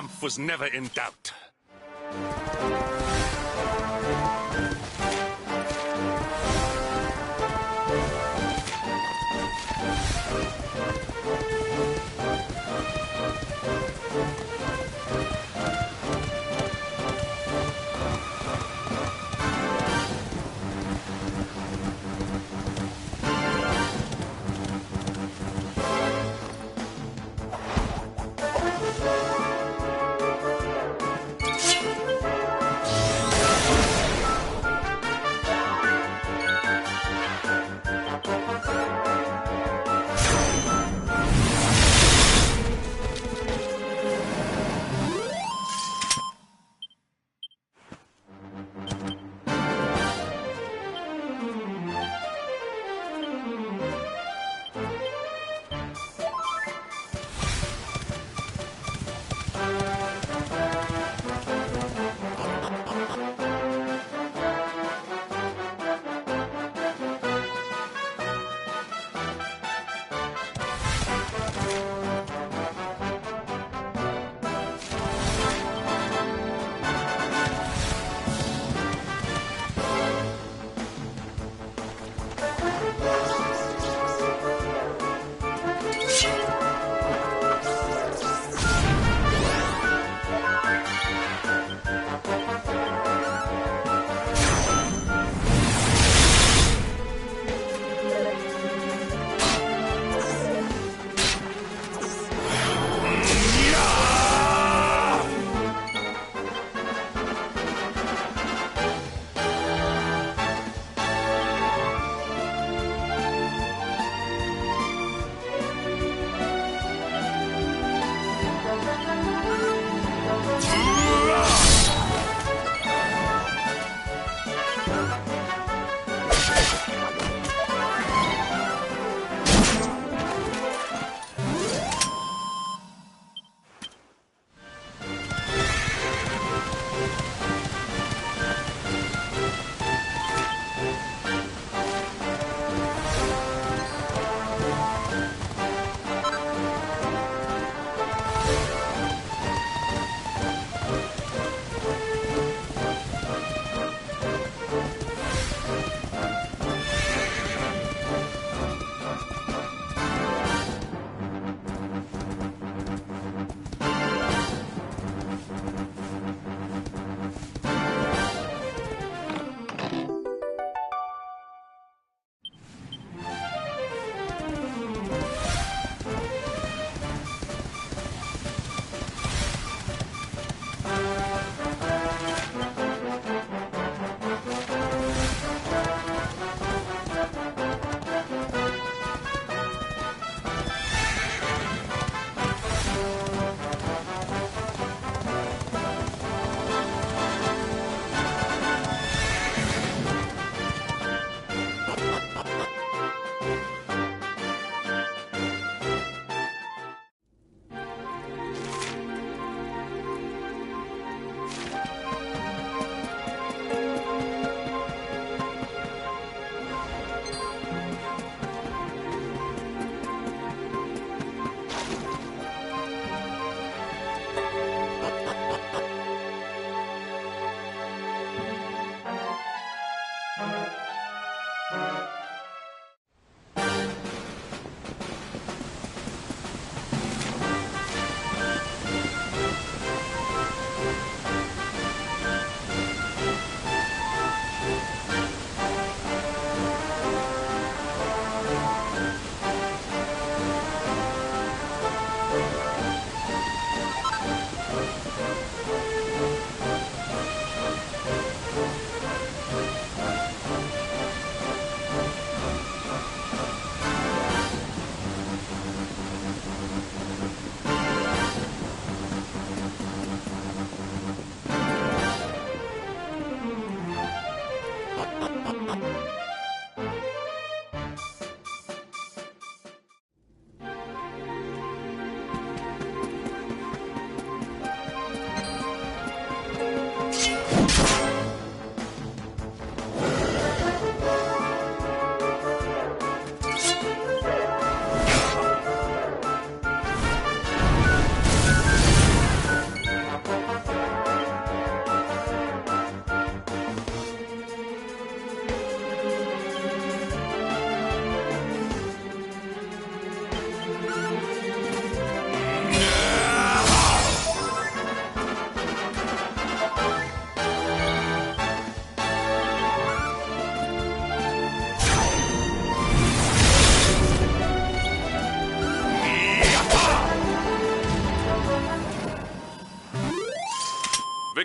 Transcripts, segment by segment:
triumph was never in doubt.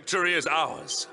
Victory is ours.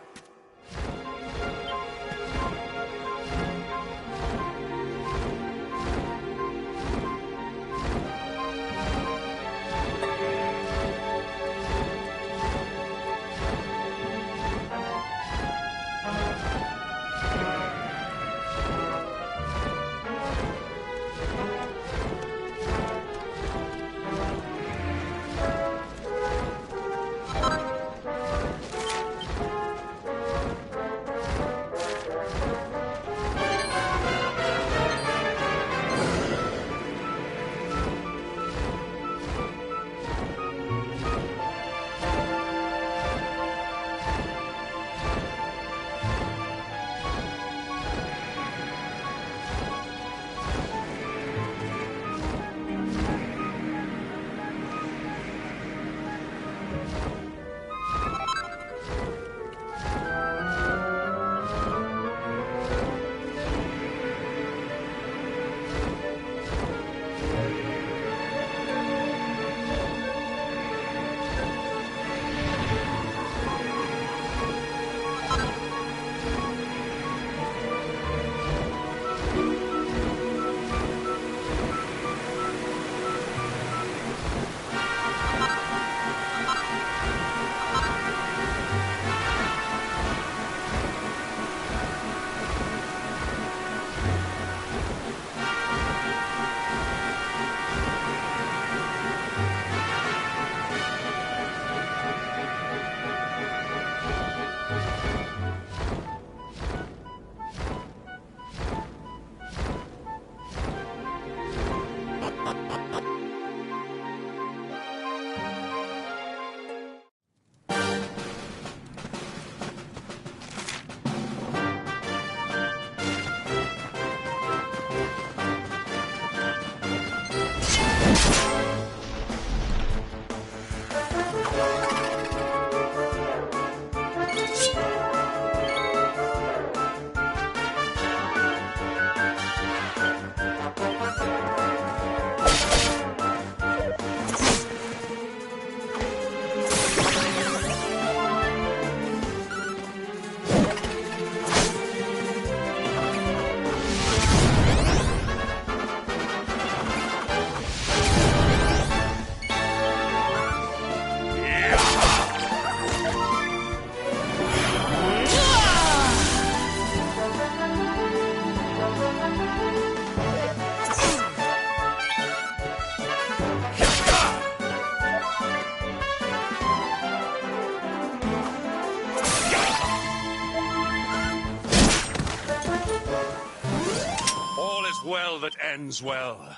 Well that ends well.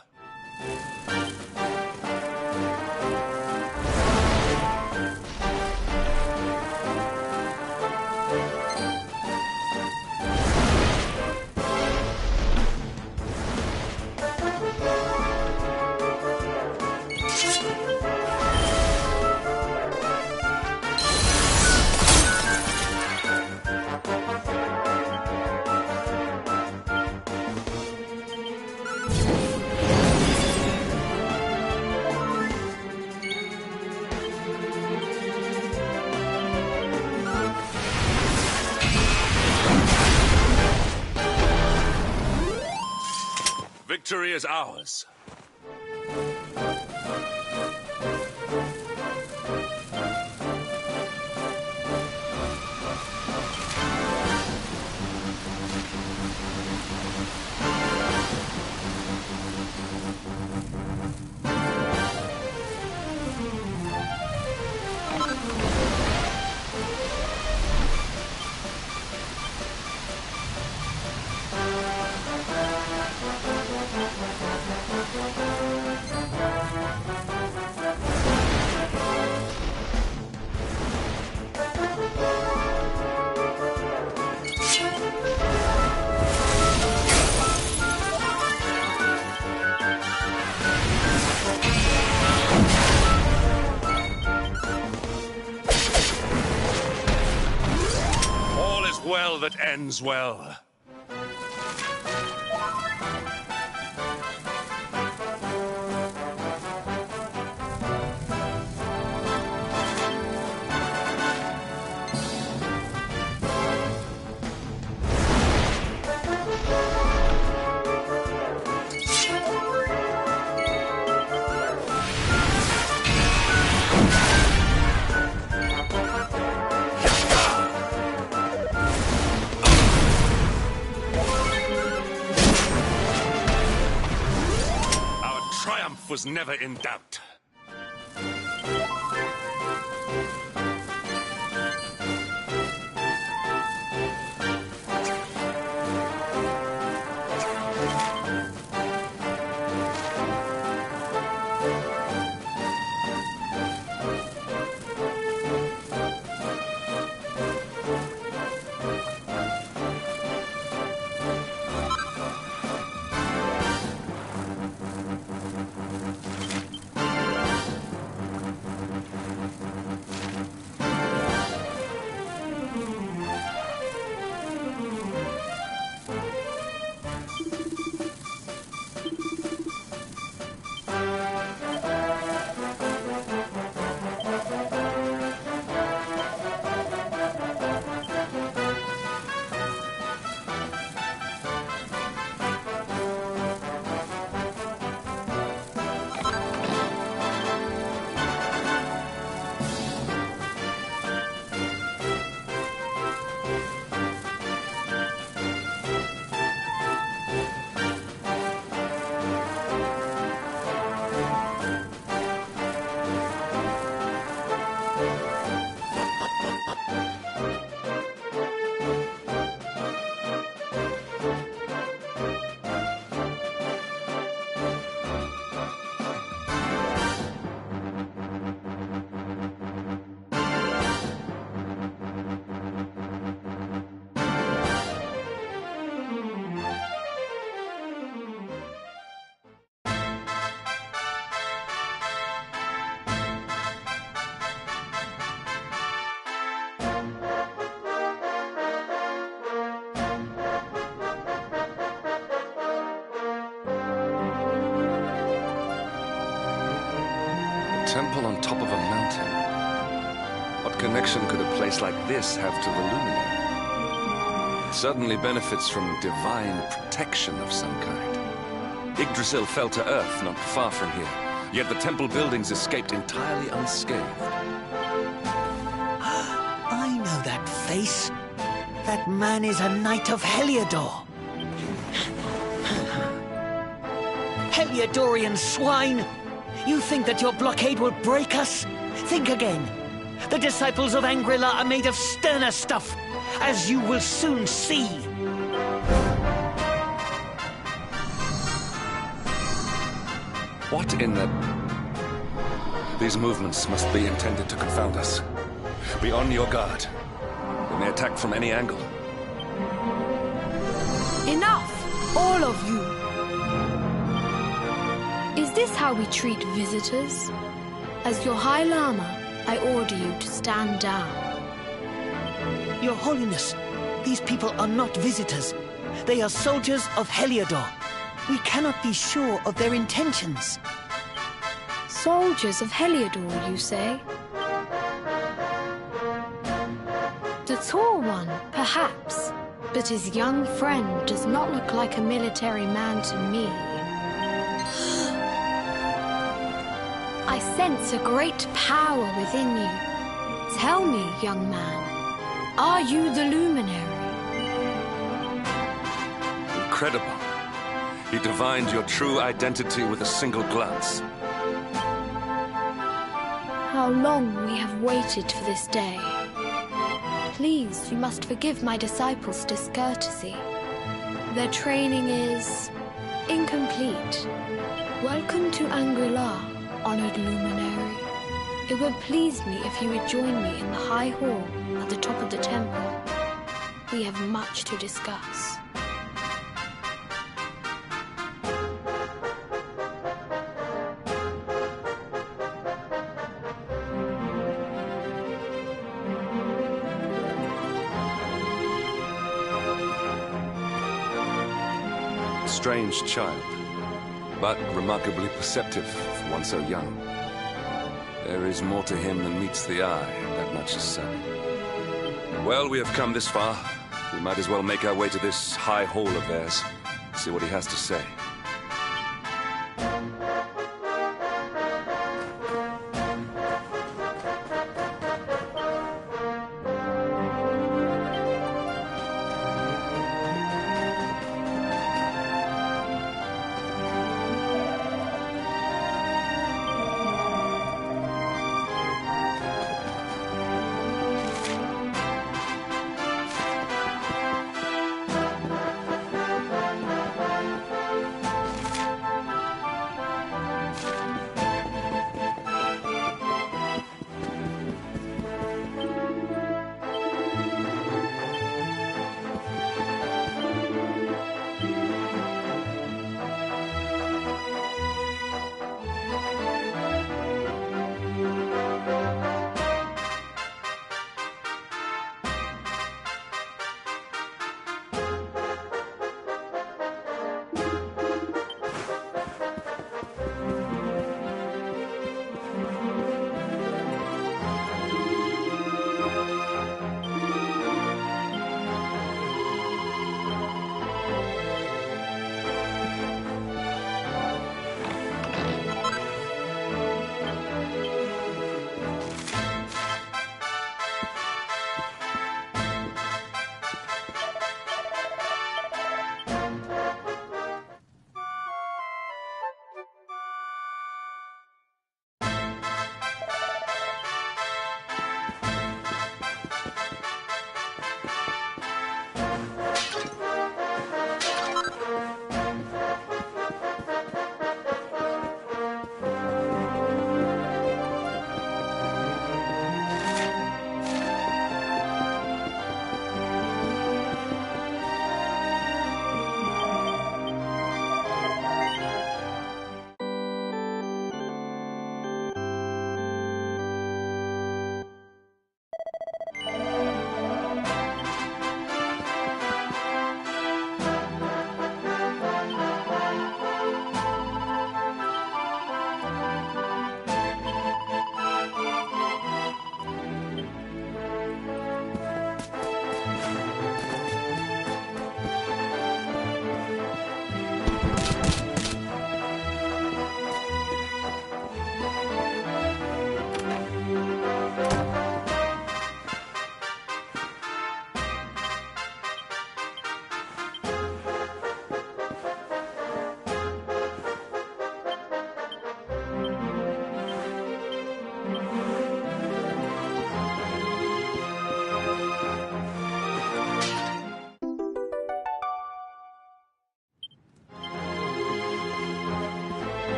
Victory is ours. Well that ends well. triumph was never in doubt. Temple on top of a mountain. What connection could a place like this have to the luminary? It certainly benefits from divine protection of some kind. Yggdrasil fell to earth not far from here, yet the temple buildings escaped entirely unscathed. I know that face. That man is a knight of Heliodor. Heliodorian swine! You think that your blockade will break us? Think again. The disciples of Angrila are made of sterner stuff, as you will soon see. What in the... These movements must be intended to confound us. Be on your guard. We may attack from any angle. Enough! All of you! Is this how we treat visitors? As your High Lama, I order you to stand down. Your Holiness, these people are not visitors. They are soldiers of Heliodor. We cannot be sure of their intentions. Soldiers of Heliodor, you say? The tall one, perhaps, but his young friend does not look like a military man to me. I sense a great power within you. Tell me, young man, are you the luminary? Incredible. He divined your true identity with a single glance. How long we have waited for this day. Please, you must forgive my disciples' discourtesy. Their training is incomplete. Welcome to Angrila, honored luminary. It would please me if you would join me in the high hall at the top of the temple. We have much to discuss. Strange child, but remarkably perceptive for one so young. There is more to him than meets the eye, that much is certain. Well, we have come this far. We might as well make our way to this high hall of theirs, see what he has to say.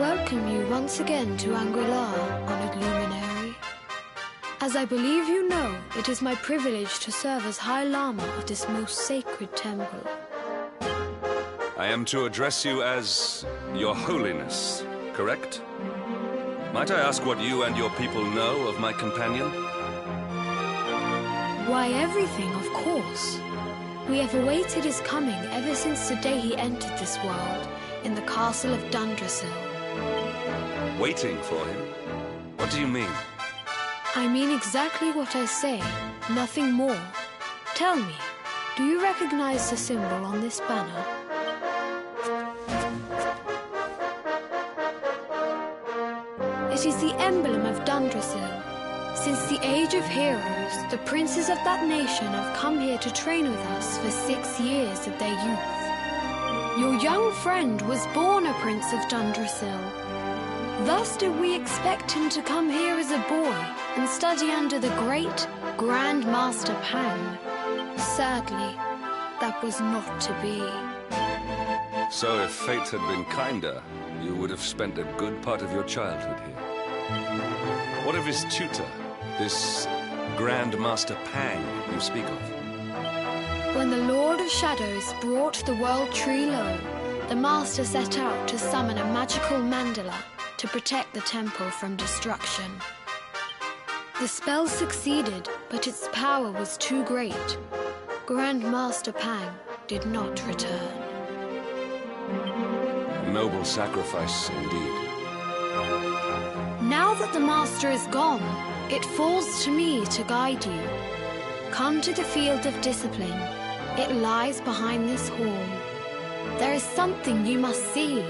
welcome you once again to Anguilla, honored luminary. As I believe you know, it is my privilege to serve as High Lama of this most sacred temple. I am to address you as Your Holiness, correct? Might I ask what you and your people know of my companion? Why, everything, of course. We have awaited his coming ever since the day he entered this world in the castle of Dundrasil. Waiting for him? What do you mean? I mean exactly what I say, nothing more. Tell me, do you recognize the symbol on this banner? It is the emblem of Dundrasil. Since the age of heroes, the princes of that nation have come here to train with us for 6 years of their youth. Your young friend was born a prince of Dundrasil. Thus did we expect him to come here as a boy and study under the great Grand Master Pang. Sadly, that was not to be. So if fate had been kinder, you would have spent a good part of your childhood here. What of his tutor, this Grand Master Pang you speak of? When the Lord of Shadows brought the World Tree low, the Master set out to summon a magical mandala to protect the temple from destruction. The spell succeeded, but its power was too great. Grand Master Pang did not return. A noble sacrifice indeed. Now that the Master is gone, it falls to me to guide you. Come to the field of discipline. It lies behind this hall. There is something you must see.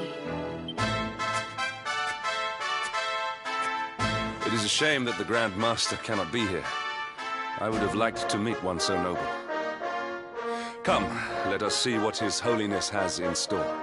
It is a shame that the Grand Master cannot be here. I would have liked to meet one so noble. Come, let us see what His Holiness has in store.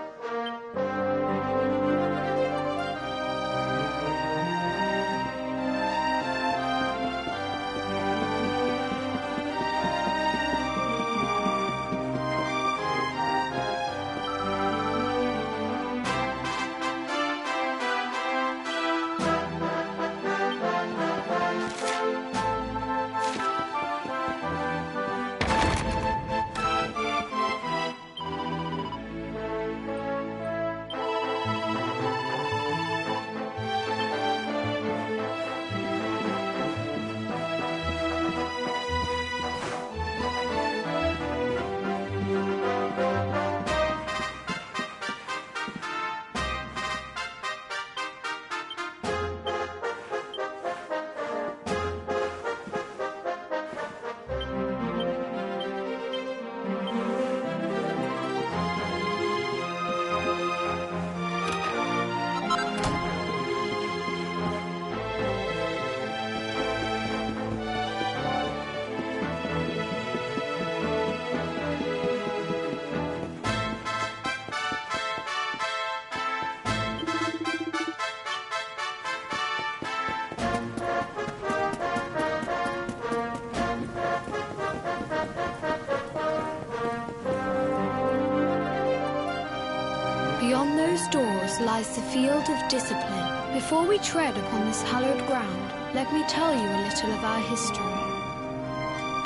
Beyond those doors lies the field of discipline. Before we tread upon this hallowed ground, let me tell you a little of our history.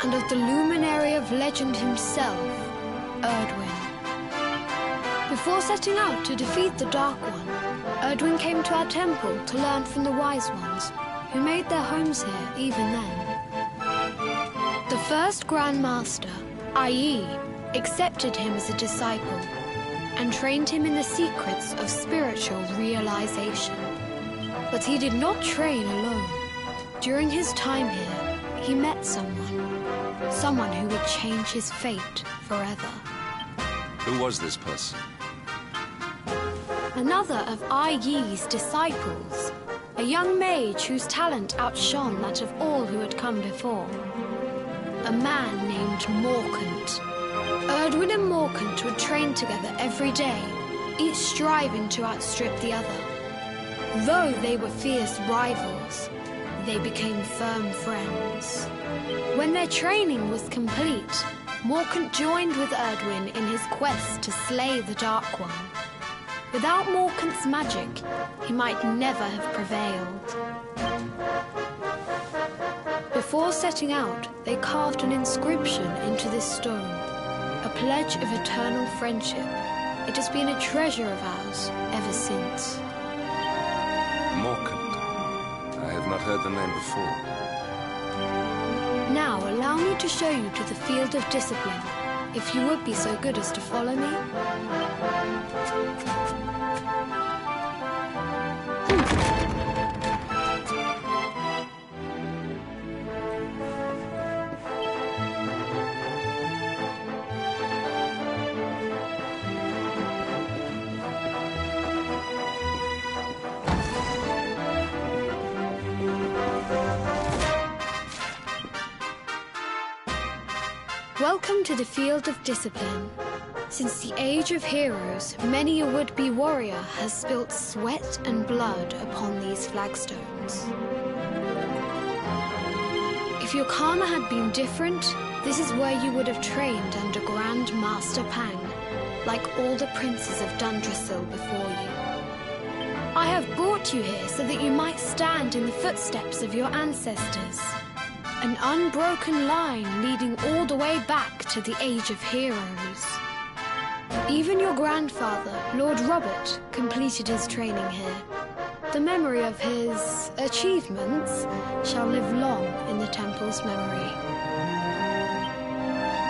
And of the luminary of legend himself, Erdwin. Before setting out to defeat the Dark One, Erdwin came to our temple to learn from the Wise Ones, who made their homes here even then. The first Grand Master, i.e., accepted him as a disciple, and trained him in the secrets of spiritual realization. But he did not train alone. During his time here, he met someone who would change his fate forever. Who was this person? Another of Ai Yi's disciples, a young mage whose talent outshone that of all who had come before. A man named Morkant. Erdwin and Morkant would train together every day, each striving to outstrip the other. Though they were fierce rivals, they became firm friends. When their training was complete, Morkant joined with Erdwin in his quest to slay the Dark One. Without Morkant's magic, he might never have prevailed. Before setting out, they carved an inscription into this stone, a pledge of eternal friendship. It has been a treasure of ours ever since. Morkant. I have not heard the name before. Now, allow me to show you to the field of discipline, if you would be so good as to follow me. Welcome to the field of discipline. Since the age of heroes, many a would-be warrior has spilt sweat and blood upon these flagstones. If your karma had been different, this is where you would have trained under Grand Master Pang, like all the princes of Dundrasil before you. I have brought you here so that you might stand in the footsteps of your ancestors. An unbroken line leading all the way back to the Age of Heroes. Even your grandfather, Lord Robert, completed his training here. The memory of his achievements shall live long in the temple's memory.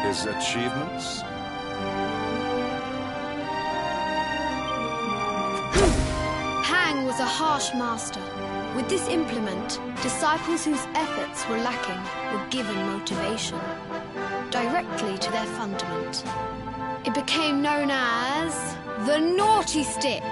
His achievements? Pang was a harsh master. With this implement, disciples whose efforts were lacking were given motivation, directly to their fundament. It became known as the Naughty Stick.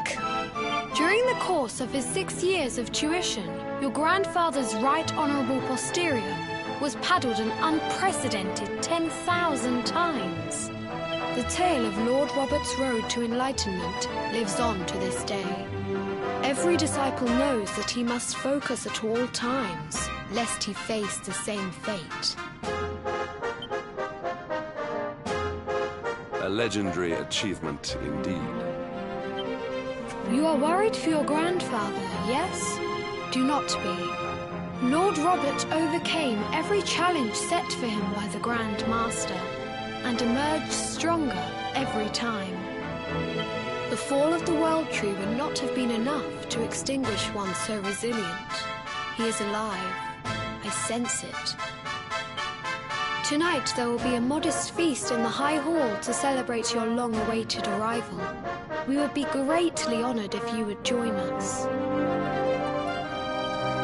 During the course of his 6 years of tuition, your grandfather's right honourable posterior was paddled an unprecedented 10,000 times. The tale of Lord Robert's road to enlightenment lives on to this day. Every disciple knows that he must focus at all times, lest he face the same fate. A legendary achievement indeed. You are worried for your grandfather, yes? Do not be. Lord Robert overcame every challenge set for him by the Grand Master, and emerged stronger every time. The fall of the World Tree would not have been enough to extinguish one so resilient. He is alive. I sense it. Tonight there will be a modest feast in the High Hall to celebrate your long-awaited arrival. We would be greatly honoured if you would join us.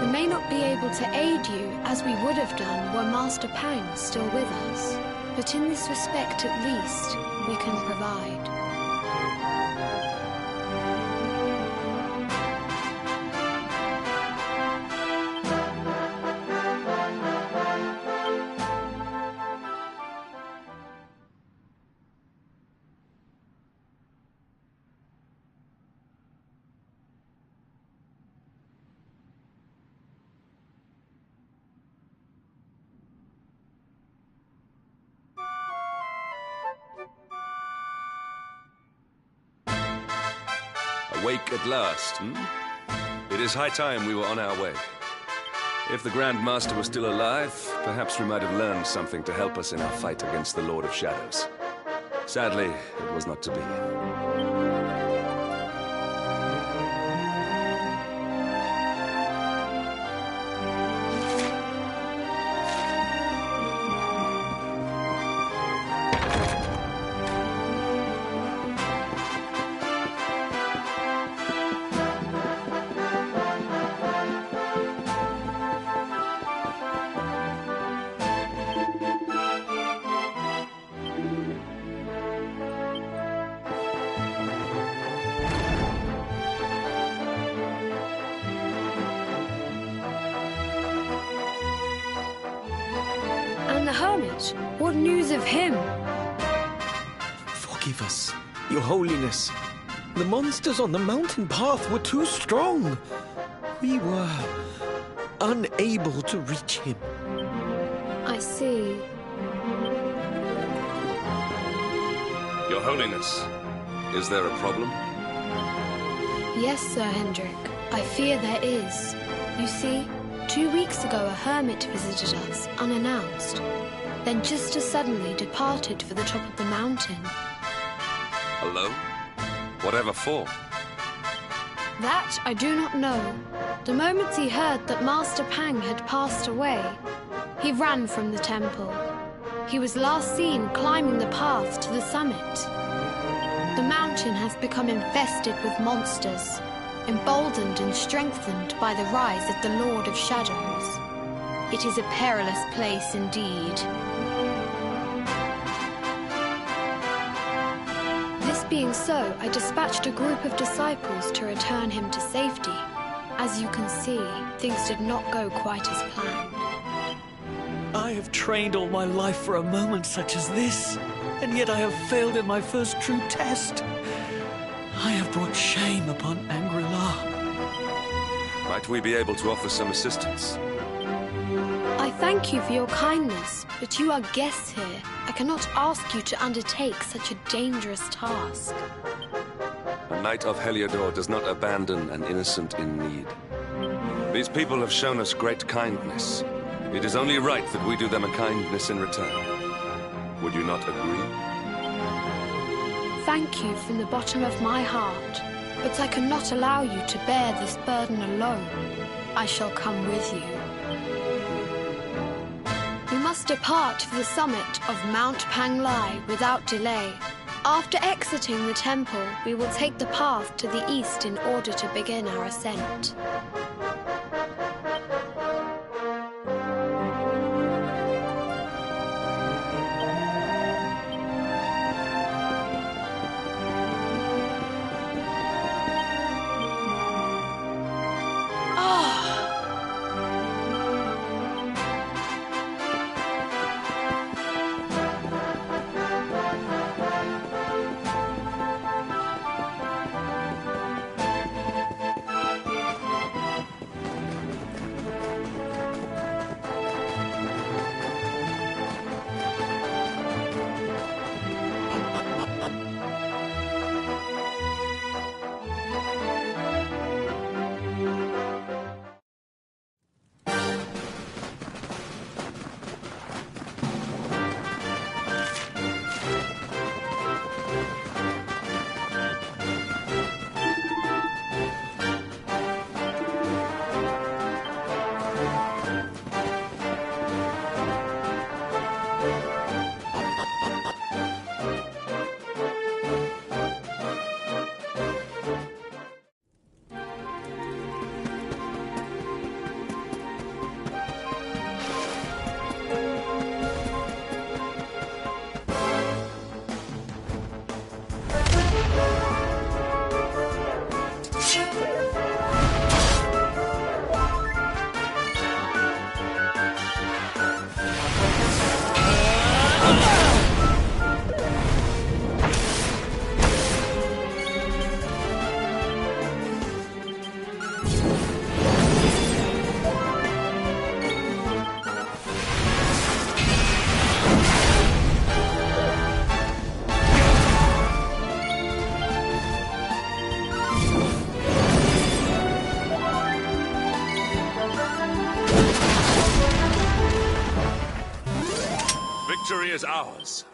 We may not be able to aid you as we would have done were Master Pang still with us, but in this respect at least, we can provide. Awake at last, hmm? It is high time we were on our way. If the Grand Master was still alive, perhaps we might have learned something to help us in our fight against the Lord of Shadows. Sadly, it was not to be. And the hermit? What news of him? Forgive us, Your Holiness. The monsters on the mountain path were too strong. We were unable to reach him. I see. Your Holiness, is there a problem? Yes, Sir Hendrik. I fear there is. You see, 2 weeks ago a hermit visited us, unannounced. Then just as suddenly departed for the top of the mountain. Alone? Whatever for? That I do not know. The moment he heard that Master Pang had passed away, he ran from the temple. He was last seen climbing the path to the summit. The mountain has become infested with monsters, emboldened and strengthened by the rise of the Lord of Shadows. It is a perilous place indeed. This being so, I dispatched a group of disciples to return him to safety. As you can see, things did not go quite as planned. I have trained all my life for a moment such as this, and yet I have failed in my first true test. I have brought shame upon Angri-La. Might we be able to offer some assistance? I thank you for your kindness, but you are guests here. I cannot ask you to undertake such a dangerous task. A knight of Heliodor does not abandon an innocent in need. These people have shown us great kindness. It is only right that we do them a kindness in return. Would you not agree? Thank you from the bottom of my heart, but I cannot allow you to bear this burden alone. I shall come with you. We must depart for the summit of Mount Panglai without delay. After exiting the temple, we will take the path to the east in order to begin our ascent. Victory is ours.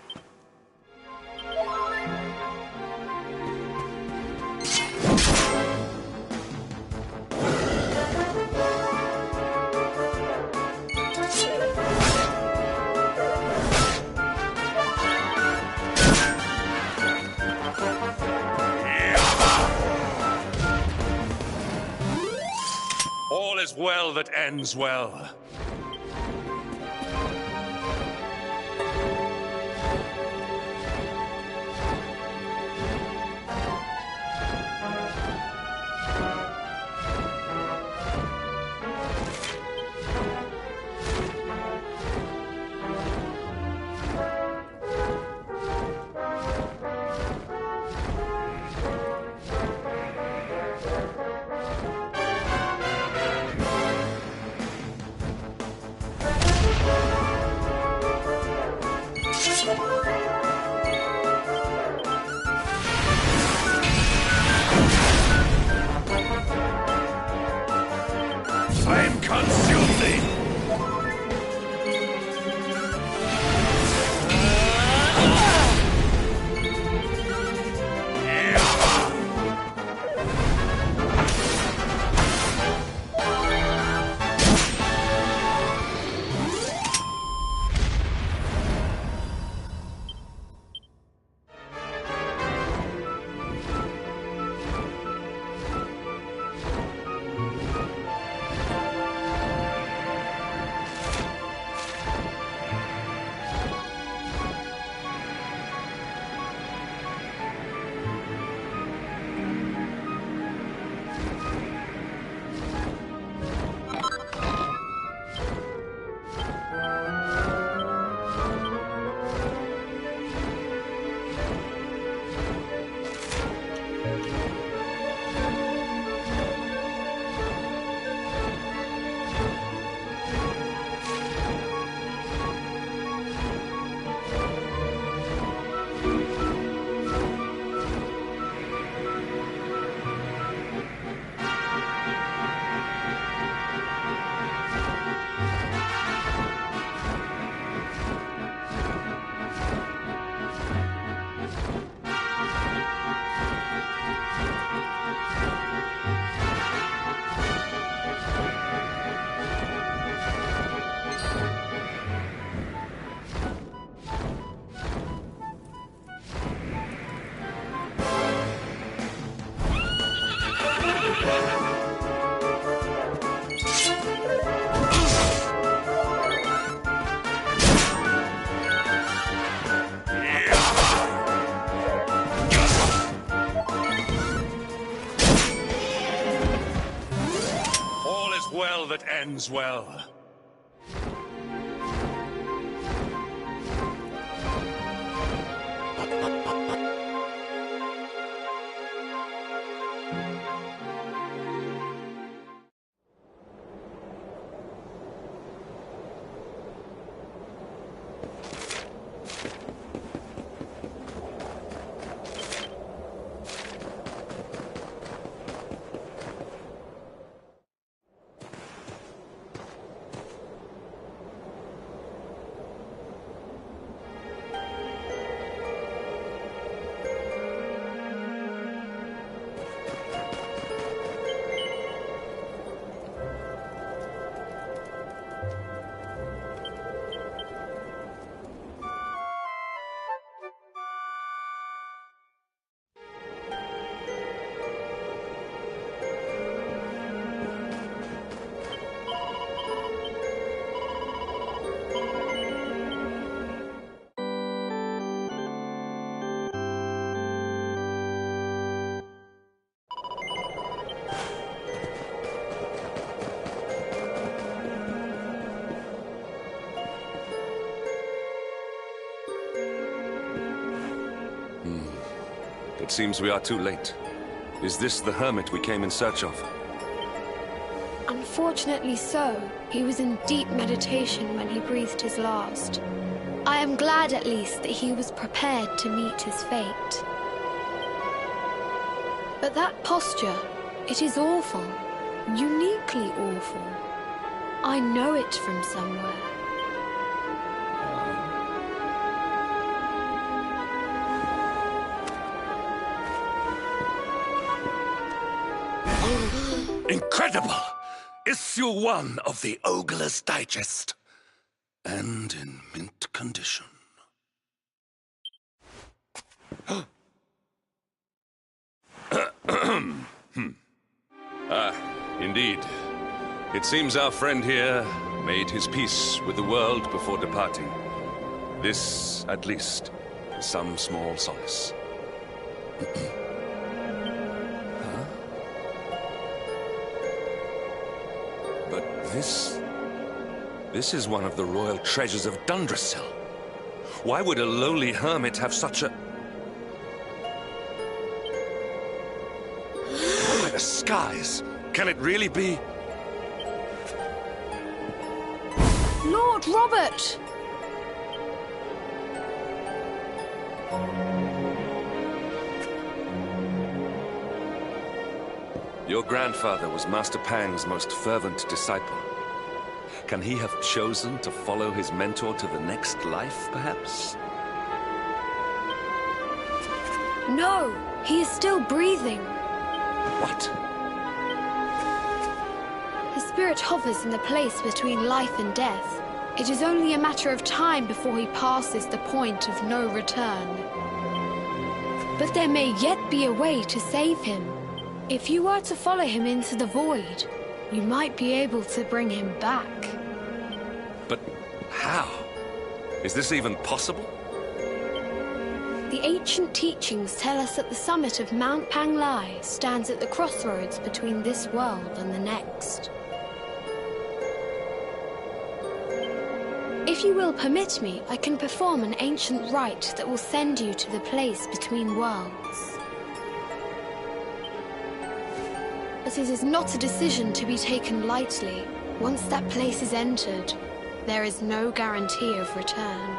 All is well that ends well. flame consume thee! Well that ends well. It seems we are too late. Is this the hermit we came in search of? Unfortunately so. He was in deep meditation when he breathed his last. I am glad at least that he was prepared to meet his fate. But that posture, it is awful. Uniquely awful. I know it from somewhere. Incredible! Issue 1 of the Ogre's Digest. And in mint condition. Indeed. It seems our friend here made his peace with the world before departing. This, at least, is some small solace. But this is one of the royal treasures of Dundrasil. Why would a lowly hermit have such a... By the skies! Can it really be? Lord Robert! Your grandfather was Master Pang's most fervent disciple. Can he have chosen to follow his mentor to the next life, perhaps? No, he is still breathing. What? His spirit hovers in the place between life and death. It is only a matter of time before he passes the point of no return. But there may yet be a way to save him. If you were to follow him into the void, you might be able to bring him back. But how? Is this even possible? The ancient teachings tell us that the summit of Mount Panglai stands at the crossroads between this world and the next. If you will permit me, I can perform an ancient rite that will send you to the place between worlds. But it is not a decision to be taken lightly. Once that place is entered, there is no guarantee of return.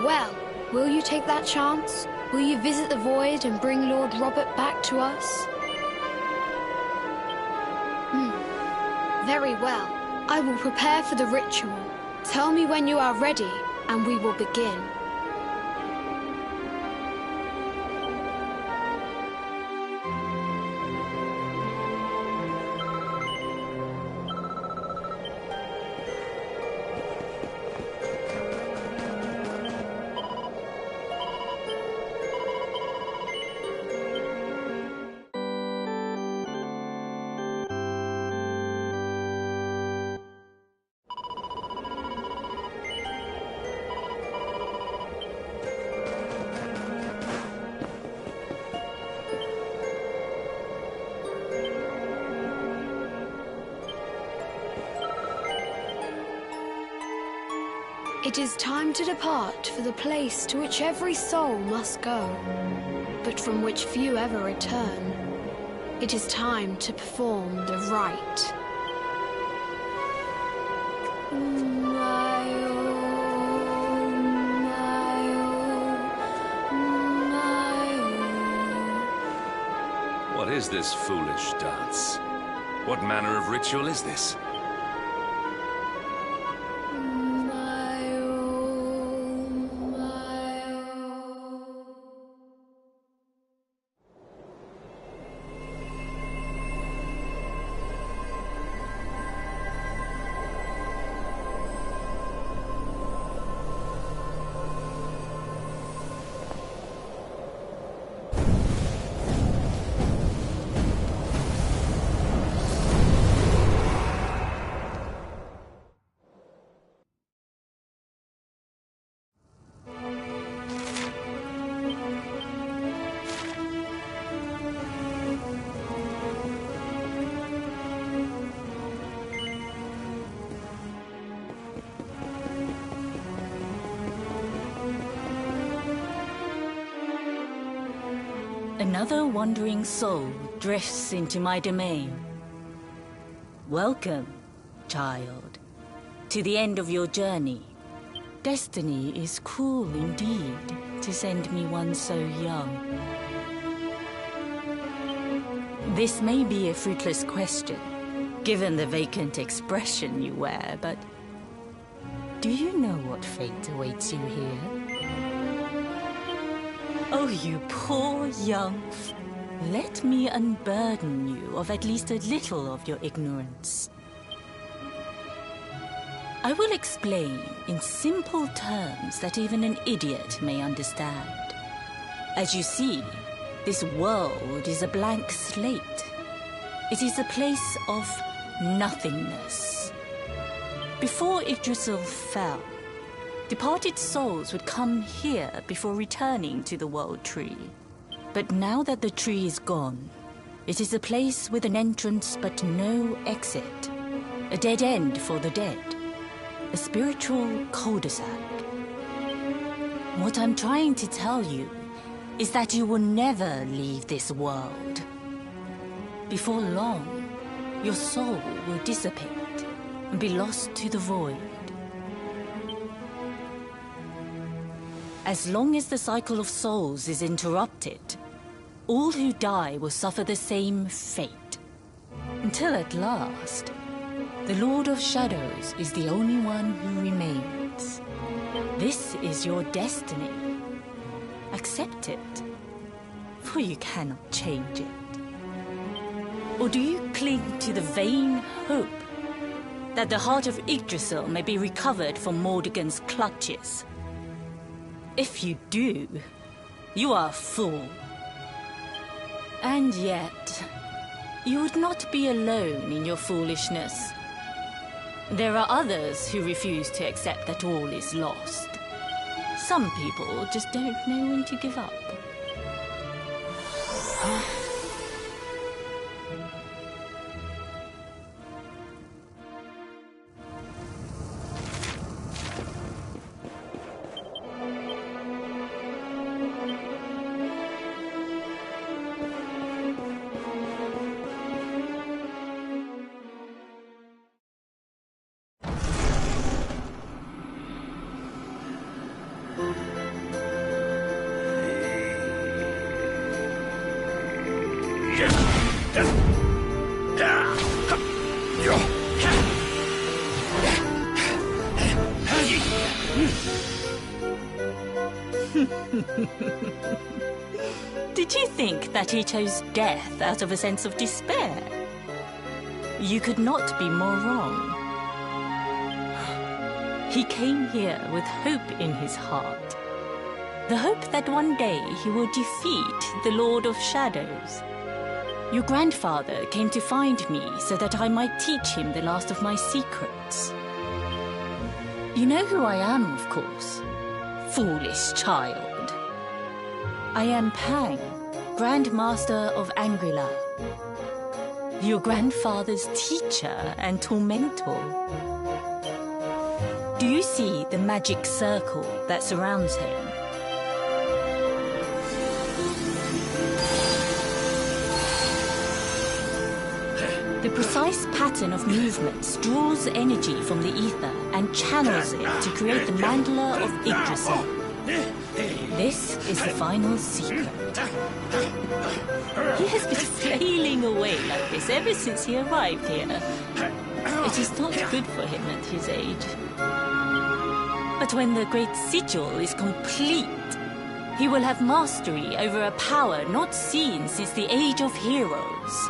Well, will you take that chance? Will you visit the void and bring Lord Robert back to us? Very well. I will prepare for the ritual. Tell me when you are ready, and we will begin. It is time to depart for the place to which every soul must go, but from which few ever return. It is time to perform the rite. What is this foolish dance? What manner of ritual is this? Another wandering soul drifts into my domain. Welcome, child, to the end of your journey. Destiny is cruel indeed to send me one so young. This may be a fruitless question, given the vacant expression you wear, but do you know what fate awaits you here? Oh, you poor young... Let me unburden you of at least a little of your ignorance. I will explain in simple terms that even an idiot may understand. As you see, this world is a blank slate. It is a place of nothingness. Before Yggdrasil fell, departed souls would come here before returning to the World Tree. But now that the tree is gone, it is a place with an entrance but no exit. A dead end for the dead. A spiritual cul-de-sac. What I'm trying to tell you is that you will never leave this world. Before long, your soul will dissipate and be lost to the void. As long as the cycle of souls is interrupted, All who die will suffer the same fate. Until at last, the Lord of Shadows is the only one who remains. This is your destiny. Accept it, for you cannot change it. Or do you cling to the vain hope that the heart of Yggdrasil may be recovered from Mordegon's clutches? If you do, you are a fool. And yet, you would not be alone in your foolishness. There are others who refuse to accept that all is lost. Some people just don't know when to give up. Did you think that he chose death out of a sense of despair? You could not be more wrong. He came here with hope in his heart. The hope that one day he will defeat the Lord of Shadows. Your grandfather came to find me so that I might teach him the last of my secrets. You know who I am, of course. Foolish child. I am Pang, Grandmaster of Angrila. Your grandfather's teacher and tormentor. Do you see the magic circle that surrounds him? The precise pattern of movements draws energy from the ether and channels it to create the mandala of Yggdrasil. This is the final secret. He has been flailing away like this ever since he arrived here. It is not good for him at his age. But when the great sigil is complete, he will have mastery over a power not seen since the Age of Heroes.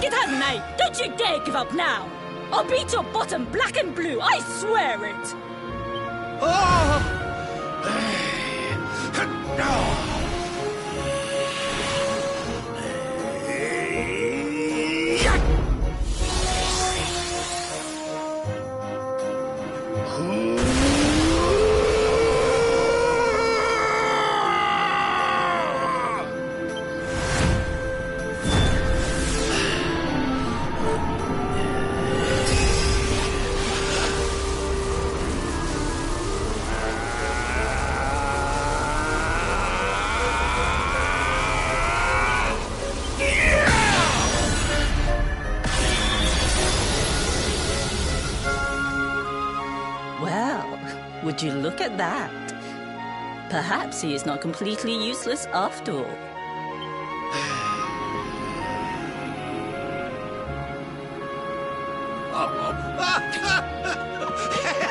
Get out, mate! Don't you dare give up now! I'll beat your bottom black and blue, I swear it! Would you look at that? Perhaps he is not completely useless after all.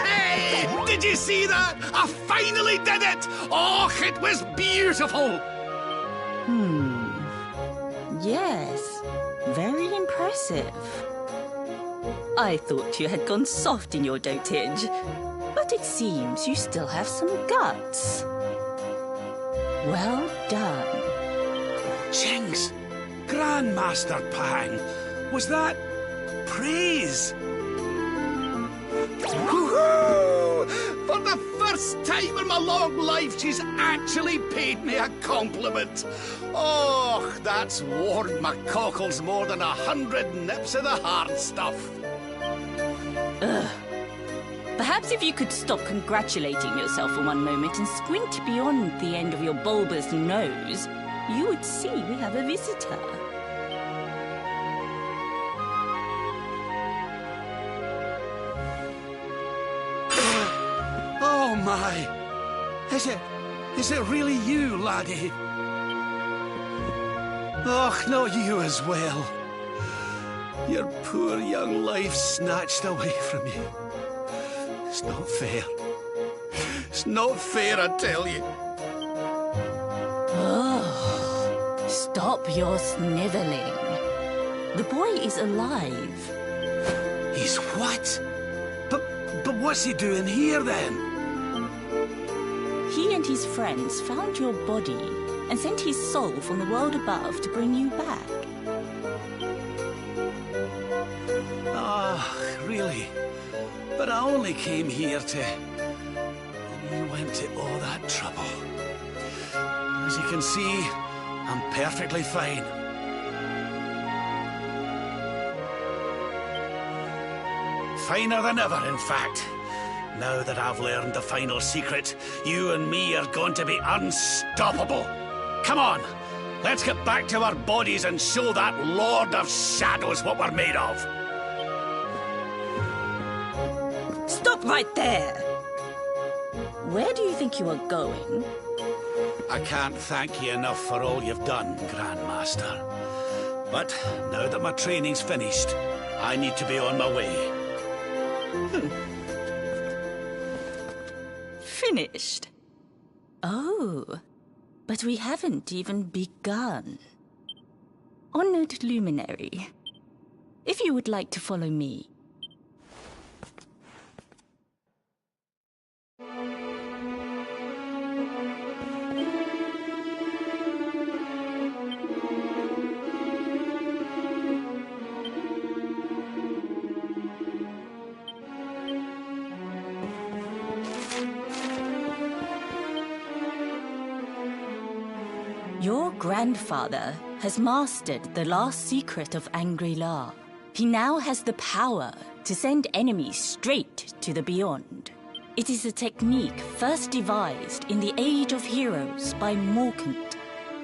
Hey! Did you see that? I finally did it! Oh, it was beautiful! Yes, very impressive. I thought you had gone soft in your dotage. But it seems you still have some guts. Well done. Jinx! Grandmaster Pang! Was that praise? Woohoo! For the first time in my long life, she's actually paid me a compliment. Oh, that's warmed my cockles more than 100 nips of the hard stuff. Perhaps if you could stop congratulating yourself for one moment and squint beyond the end of your bulbous nose, you would see we have a visitor. Oh my! Is it? Is it really you, laddie? Och, not you as well. Your poor young life snatched away from you. It's not fair. It's not fair, I tell you. Oh, stop your sniveling. The boy is alive. He's what? But what's he doing here, then? He and his friends found your body and sent his soul from the world above to bring you back. Ah, really? But I only came here to... And you went to all that trouble. As you can see, I'm perfectly fine. Finer than ever, in fact. Now that I've learned the final secret, you and me are going to be unstoppable. Come on, let's get back to our bodies and show that Lord of Shadows what we're made of. Stop right there! Where do you think you are going? I can't thank you enough for all you've done, Grandmaster. But now that my training's finished, I need to be on my way. Finished? Oh, but we haven't even begun. Honored Luminary, if you would like to follow me. Your grandfather has mastered the last secret of Angri-La. He now has the power to send enemies straight to the beyond. It is a technique first devised in the Age of Heroes by Morkant,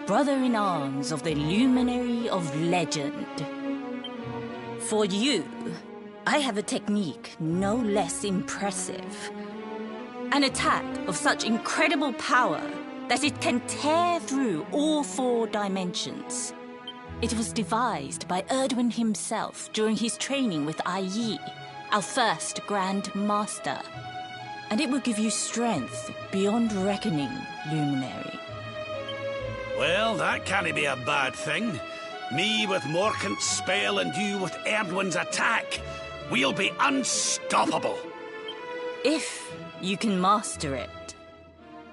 brother-in-arms of the Luminary of Legend. For you, I have a technique no less impressive. An attack of such incredible power that it can tear through all 4 dimensions. It was devised by Erdwin himself during his training with Yi, our first Grand Master. And it will give you strength beyond reckoning, Luminary. Well, that can't be a bad thing. Me with Morkant's spell and you with Erdwin's attack. We'll be unstoppable. If you can master it.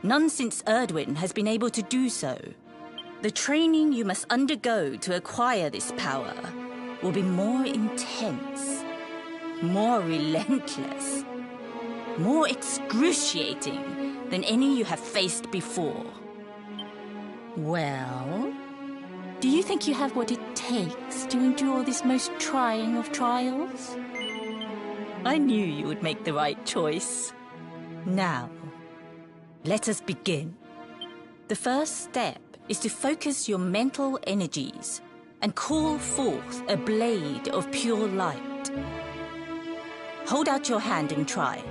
None since Erdwin has been able to do so. The training you must undergo to acquire this power will be more intense, more relentless, more excruciating than any you have faced before. Well, do you think you have what it takes to endure this most trying of trials? I knew you would make the right choice. Now, let us begin. The first step is to focus your mental energies and call forth a blade of pure light. Hold out your hand and try.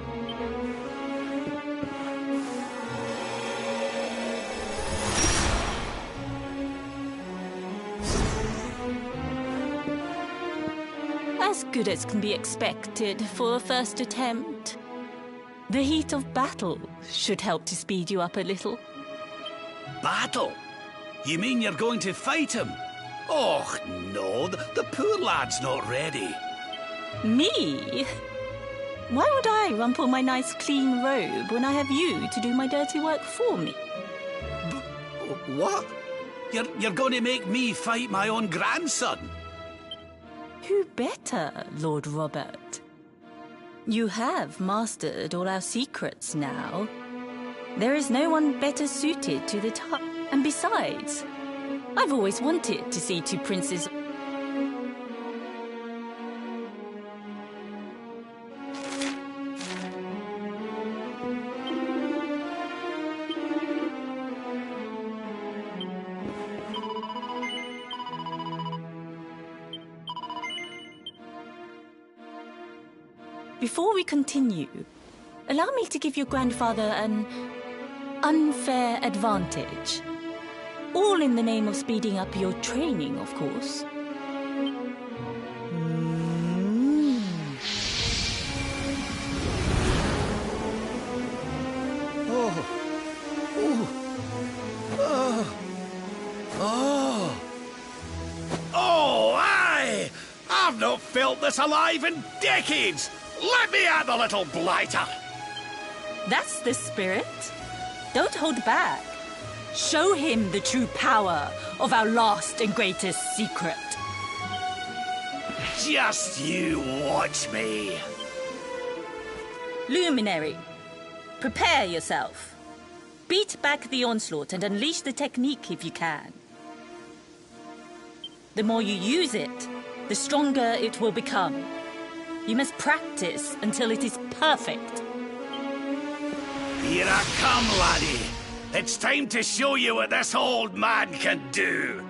As good as can be expected for a first attempt. The heat of battle should help to speed you up a little. Battle? You mean you're going to fight him? Oh, no, the poor lad's not ready. Me? Why would I rumple my nice clean robe when I have you to do my dirty work for me? What? You're going to make me fight my own grandson? Who better, Lord Robert? You have mastered all our secrets now. There is no one better suited to the task. And besides, I've always wanted to see 2 princes. Before we continue, allow me to give your grandfather unfair advantage. All in the name of speeding up your training, of course. Oh, aye! I've not felt this alive in decades! Let me at the little blighter! That's the spirit. Don't hold back. Show him the true power of our last and greatest secret. Just you watch me. Luminary, prepare yourself. Beat back the onslaught and unleash the technique if you can. The more you use it, the stronger it will become. You must practice until it is perfect. Here I come, laddie. It's time to show you what this old man can do.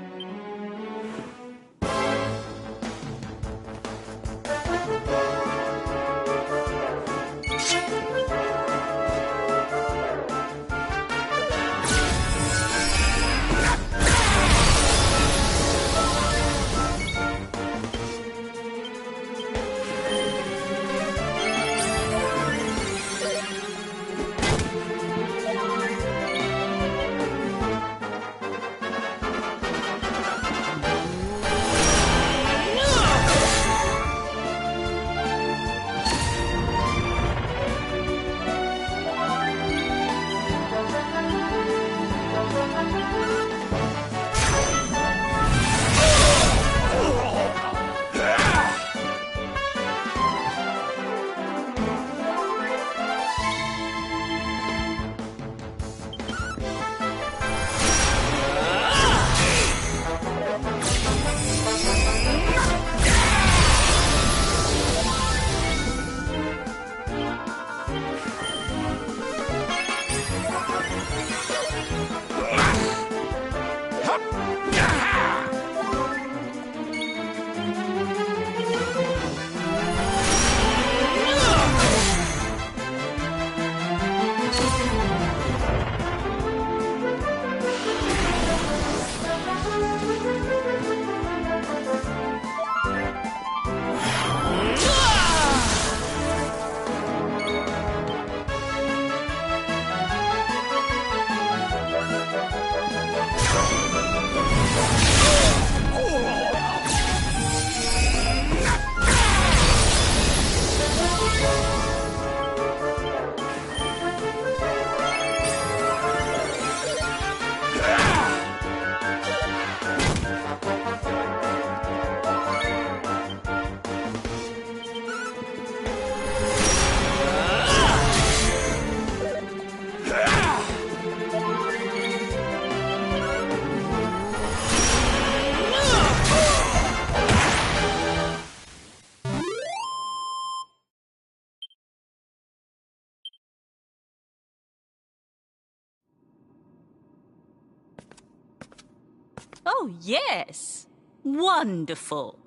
Oh, yes. Wonderful.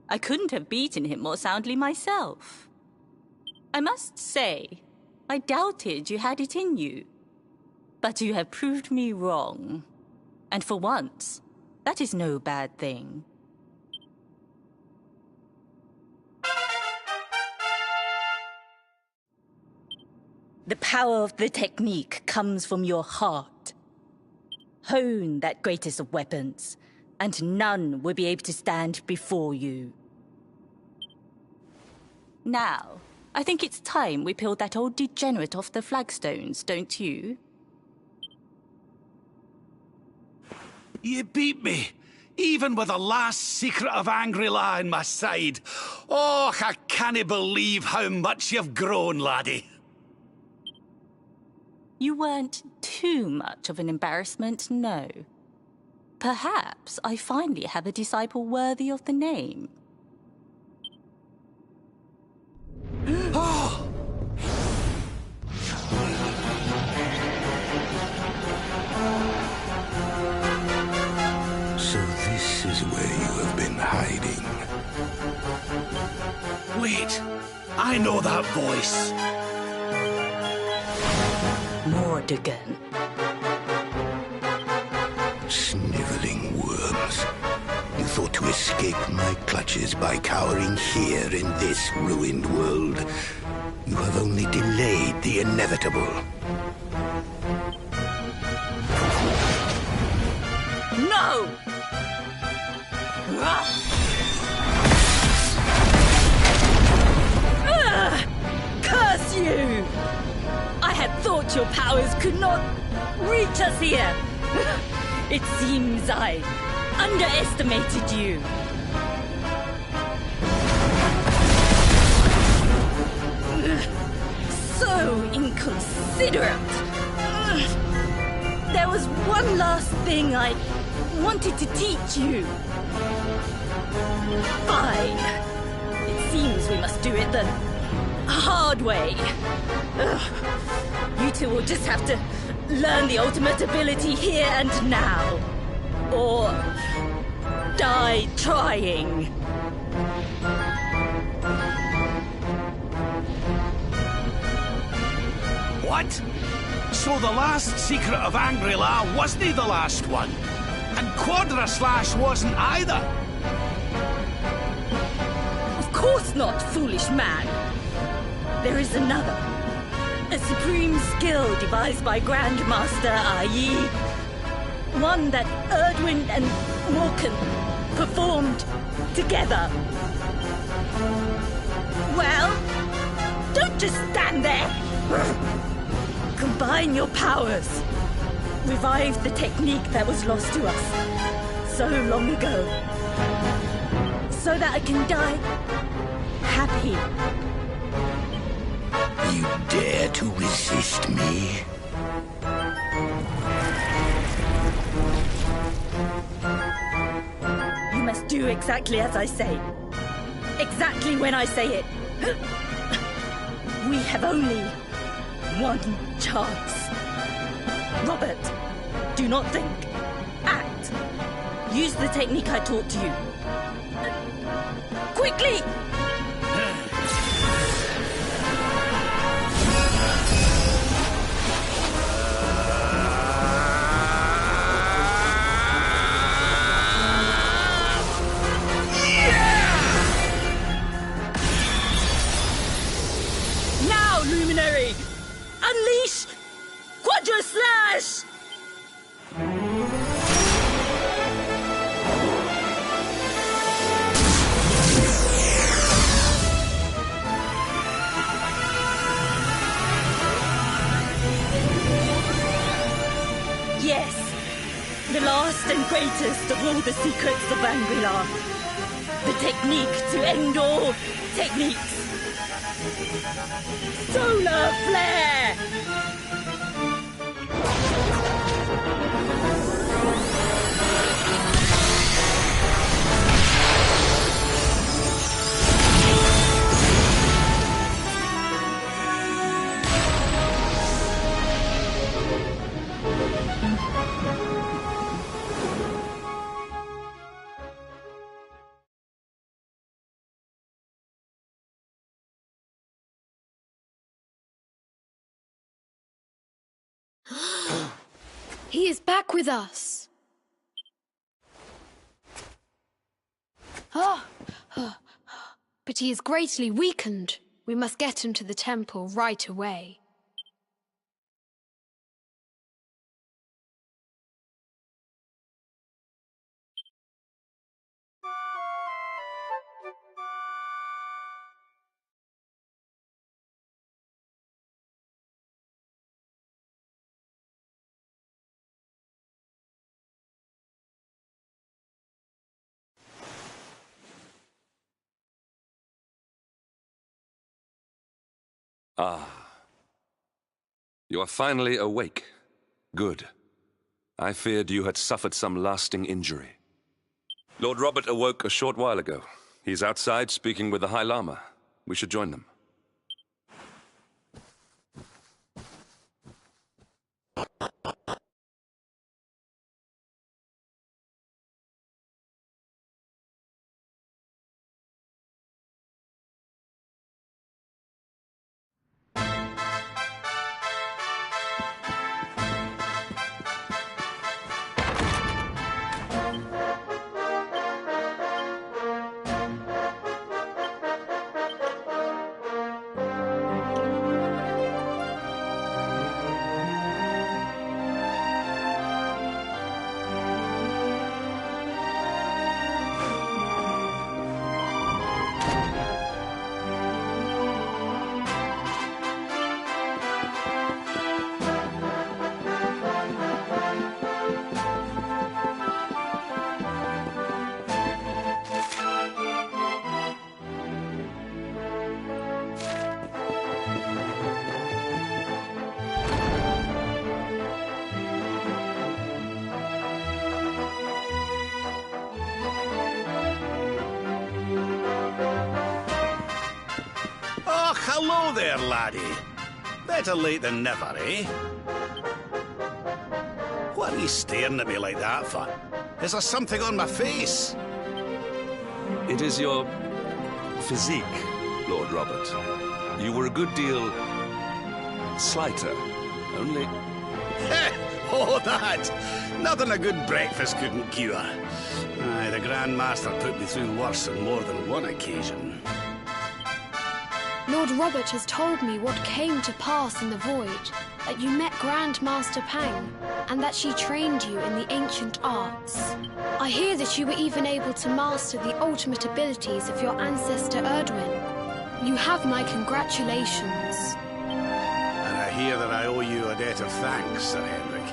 I couldn't have beaten him more soundly myself. I must say, I doubted you had it in you. But you have proved me wrong. And for once, that is no bad thing. The power of the technique comes from your heart. Hone that greatest of weapons, and none will be able to stand before you. Now, I think it's time we peeled that old degenerate off the flagstones, don't you? You beat me, even with the last secret of Angry-La in my side. Oh, I can't believe how much you've grown, laddie. You weren't too much of an embarrassment, no. Perhaps I finally have a disciple worthy of the name. Oh! So this is where you have been hiding. Wait, I know that voice. Mordigan. Sniveling worms. You thought to escape my clutches by cowering here in this ruined world. You have only delayed the inevitable. No! Curse you! I had thought your powers could not reach us here. It seems I underestimated you. So inconsiderate. There was one last thing I wanted to teach you. Fine. It seems we must do it the hard way. You two will just have to learn the ultimate ability here and now. Or die trying. What? So the last secret of Angry-La wasn't the last one? And Quadra Slash wasn't either? Of course not, foolish man. There is another. A supreme skill devised by Grandmaster Ai. One that Erdwin and Morkan performed together. Well, don't just stand there. Combine your powers. Revive the technique that was lost to us so long ago. So that I can die happy. You dare to resist me? You must do exactly as I say. Exactly when I say it. We have only one chance. Robert, do not think. Act. Use the technique I taught to you. Quickly! Now, Luminary! Unleash Quadra Slash! Yes, the last and greatest of all the secrets of Angry-La. The technique to end all techniques. Solar Flare! He is back with us. But he is greatly weakened. We must get him to the temple right away. Ah. You are finally awake. Good. I feared you had suffered some lasting injury. Lord Robert awoke a short while ago. He's outside speaking with the High Lama. We should join them. Hello there, laddie. Better late than never, eh? What are you staring at me like that for? Is there something on my face? It is your physique, Lord Robert. You were a good deal slighter, only... Oh, that! Nothing a good breakfast couldn't cure. Aye, the Grand Master put me through worse on more than one occasion. Lord Robert has told me what came to pass in the void, that you met Grand Master Pang, and that she trained you in the ancient arts. I hear that you were even able to master the ultimate abilities of your ancestor Erdwin. You have my congratulations. And I hear that I owe you a debt of thanks, Sir Henrik,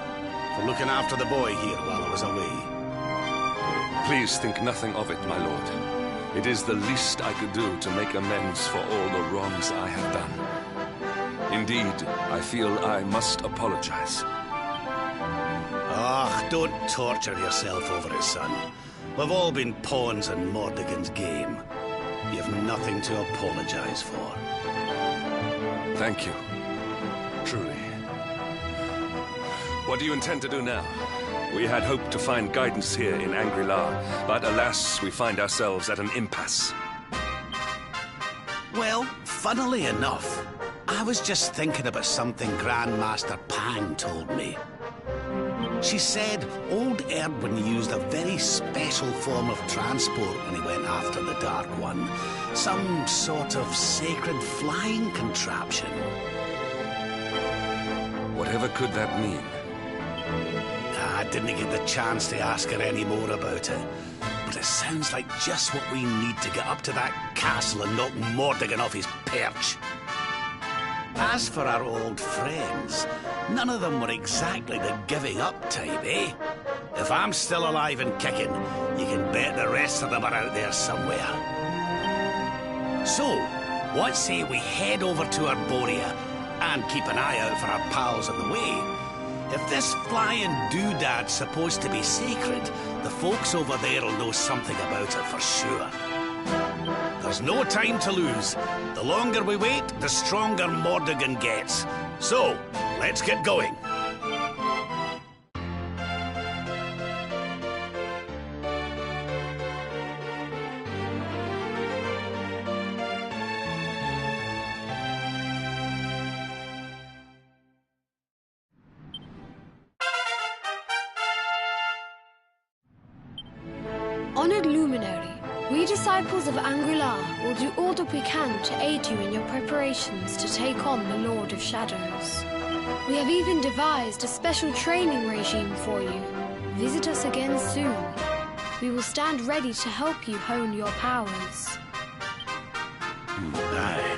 for looking after the boy here while I was away. Please think nothing of it, my lord. It is the least I could do to make amends for all the wrongs I have done. Indeed, I feel I must apologize. Ah, don't torture yourself over it, son. We've all been pawns in Mordegon's game. You have nothing to apologize for. Thank you. Truly. What do you intend to do now? We had hoped to find guidance here in Angri-La, but alas, we find ourselves at an impasse. Well, funnily enough, I was just thinking about something Grandmaster Pang told me. She said old Erdwin used a very special form of transport when he went after the Dark One. Some sort of sacred flying contraption. Whatever could that mean? I didn't get the chance to ask her any more about it. But it sounds like just what we need to get up to that castle and knock Mordegon off his perch. As for our old friends, none of them were exactly the giving up type, eh? If I'm still alive and kicking, you can bet the rest of them are out there somewhere. So, what say we head over to Arborea and keep an eye out for our pals on the way? If this flying doodad's supposed to be sacred, the folks over there will know something about it for sure. There's no time to lose. The longer we wait, the stronger Mordegon gets. So, let's get going. Honored Luminary, we disciples of Angri-La will do all that we can to aid you in your preparations to take on the Lord of Shadows. We have even devised a special training regime for you. Visit us again soon. We will stand ready to help you hone your powers. Aye.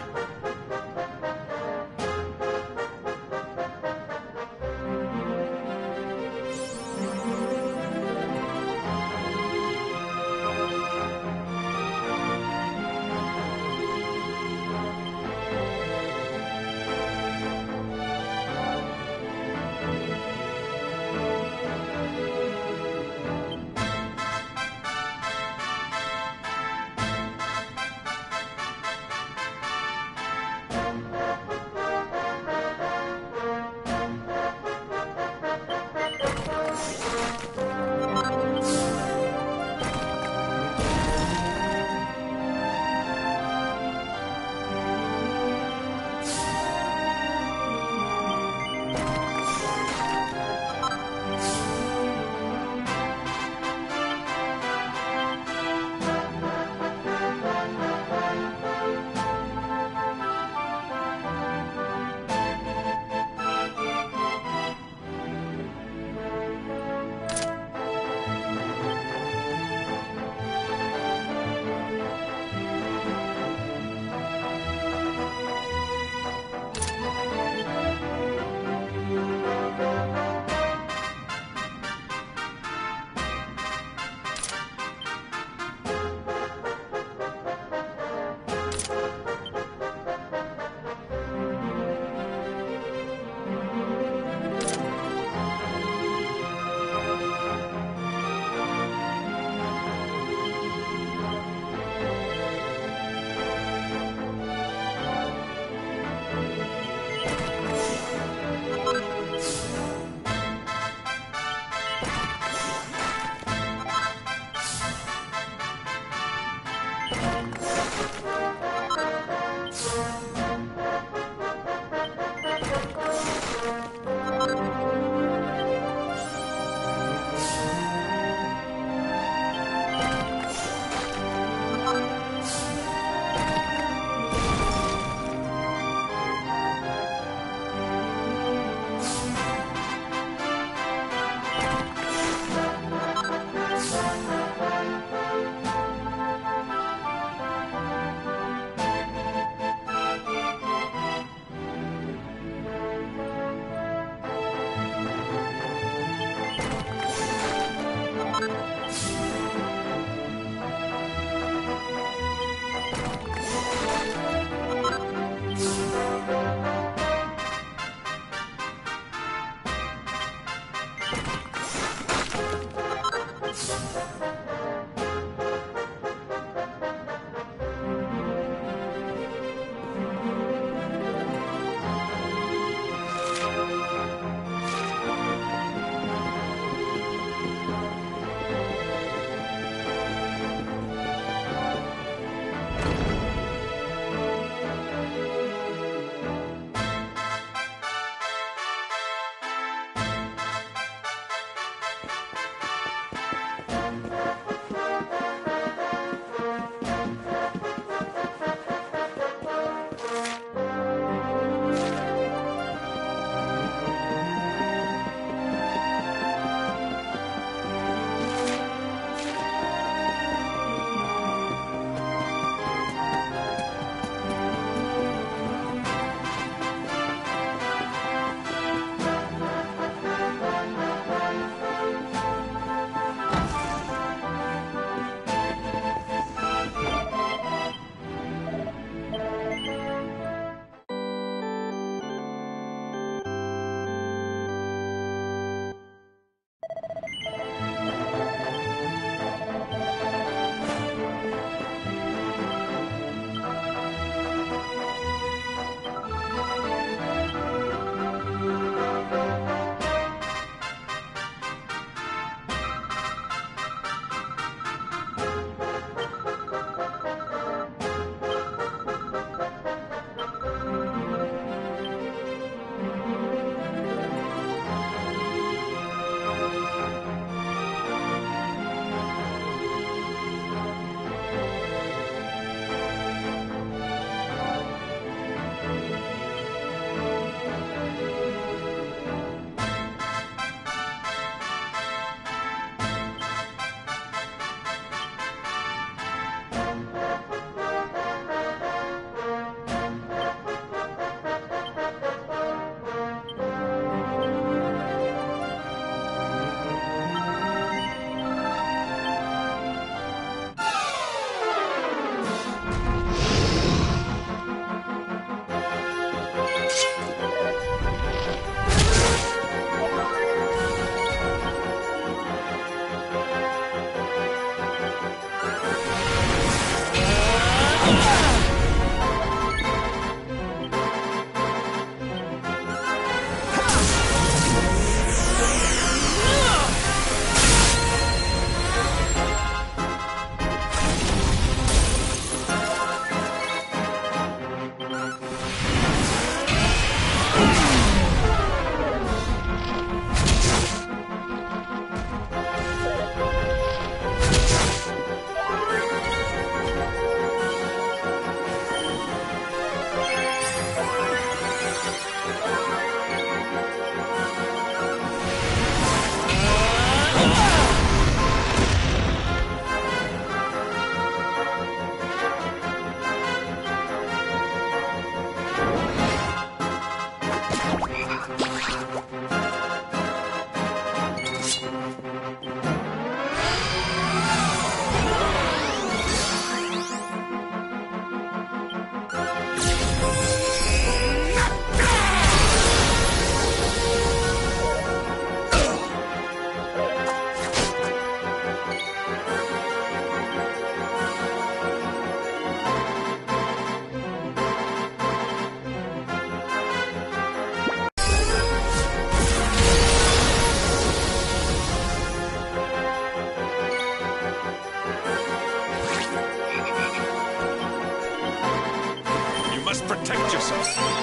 Protect yourself.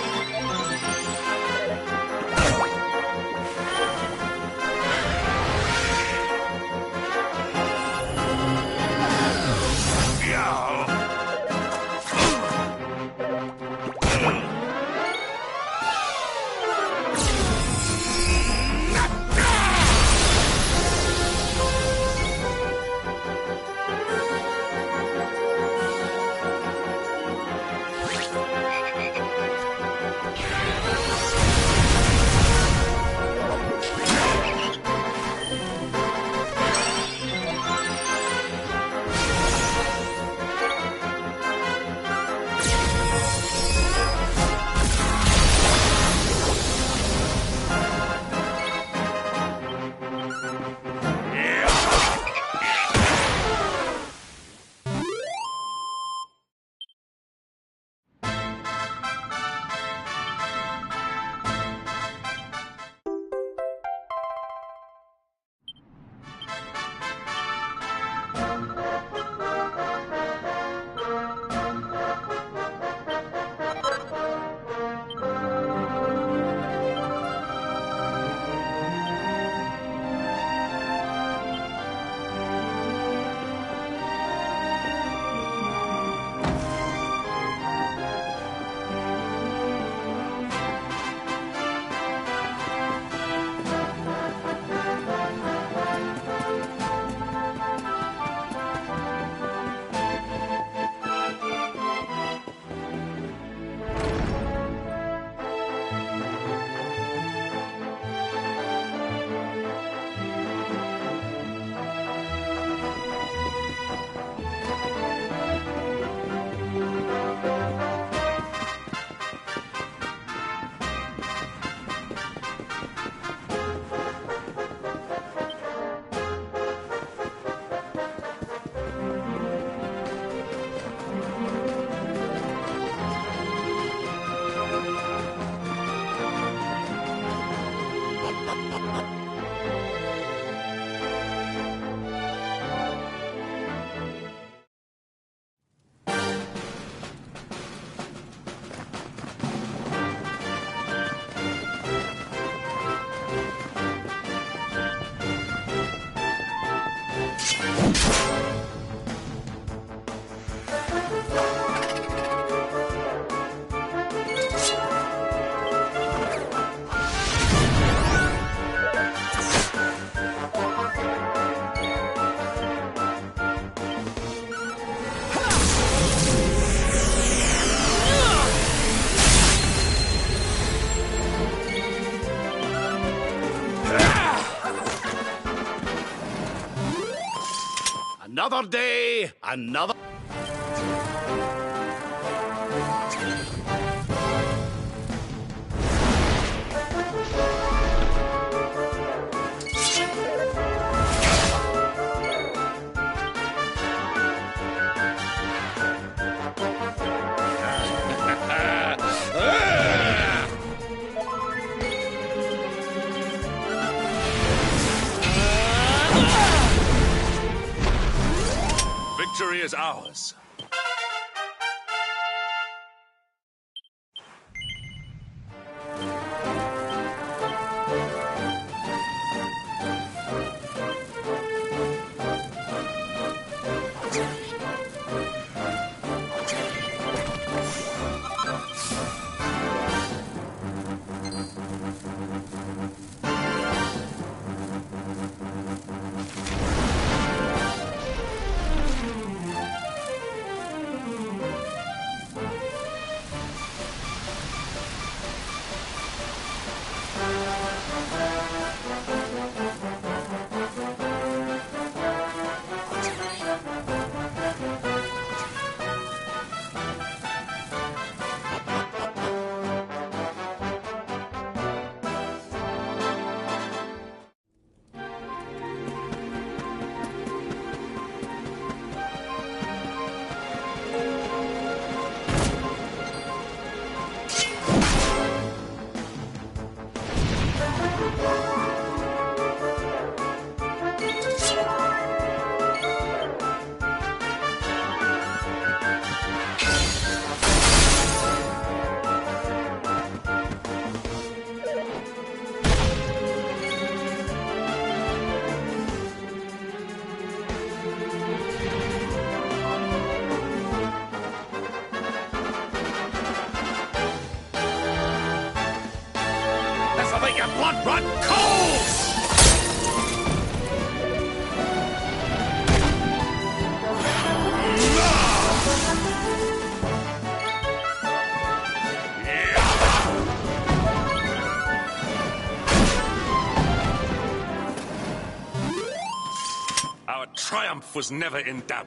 Another day, another... Victory is ours. This'll make your blood run cold! Our triumph was never in doubt.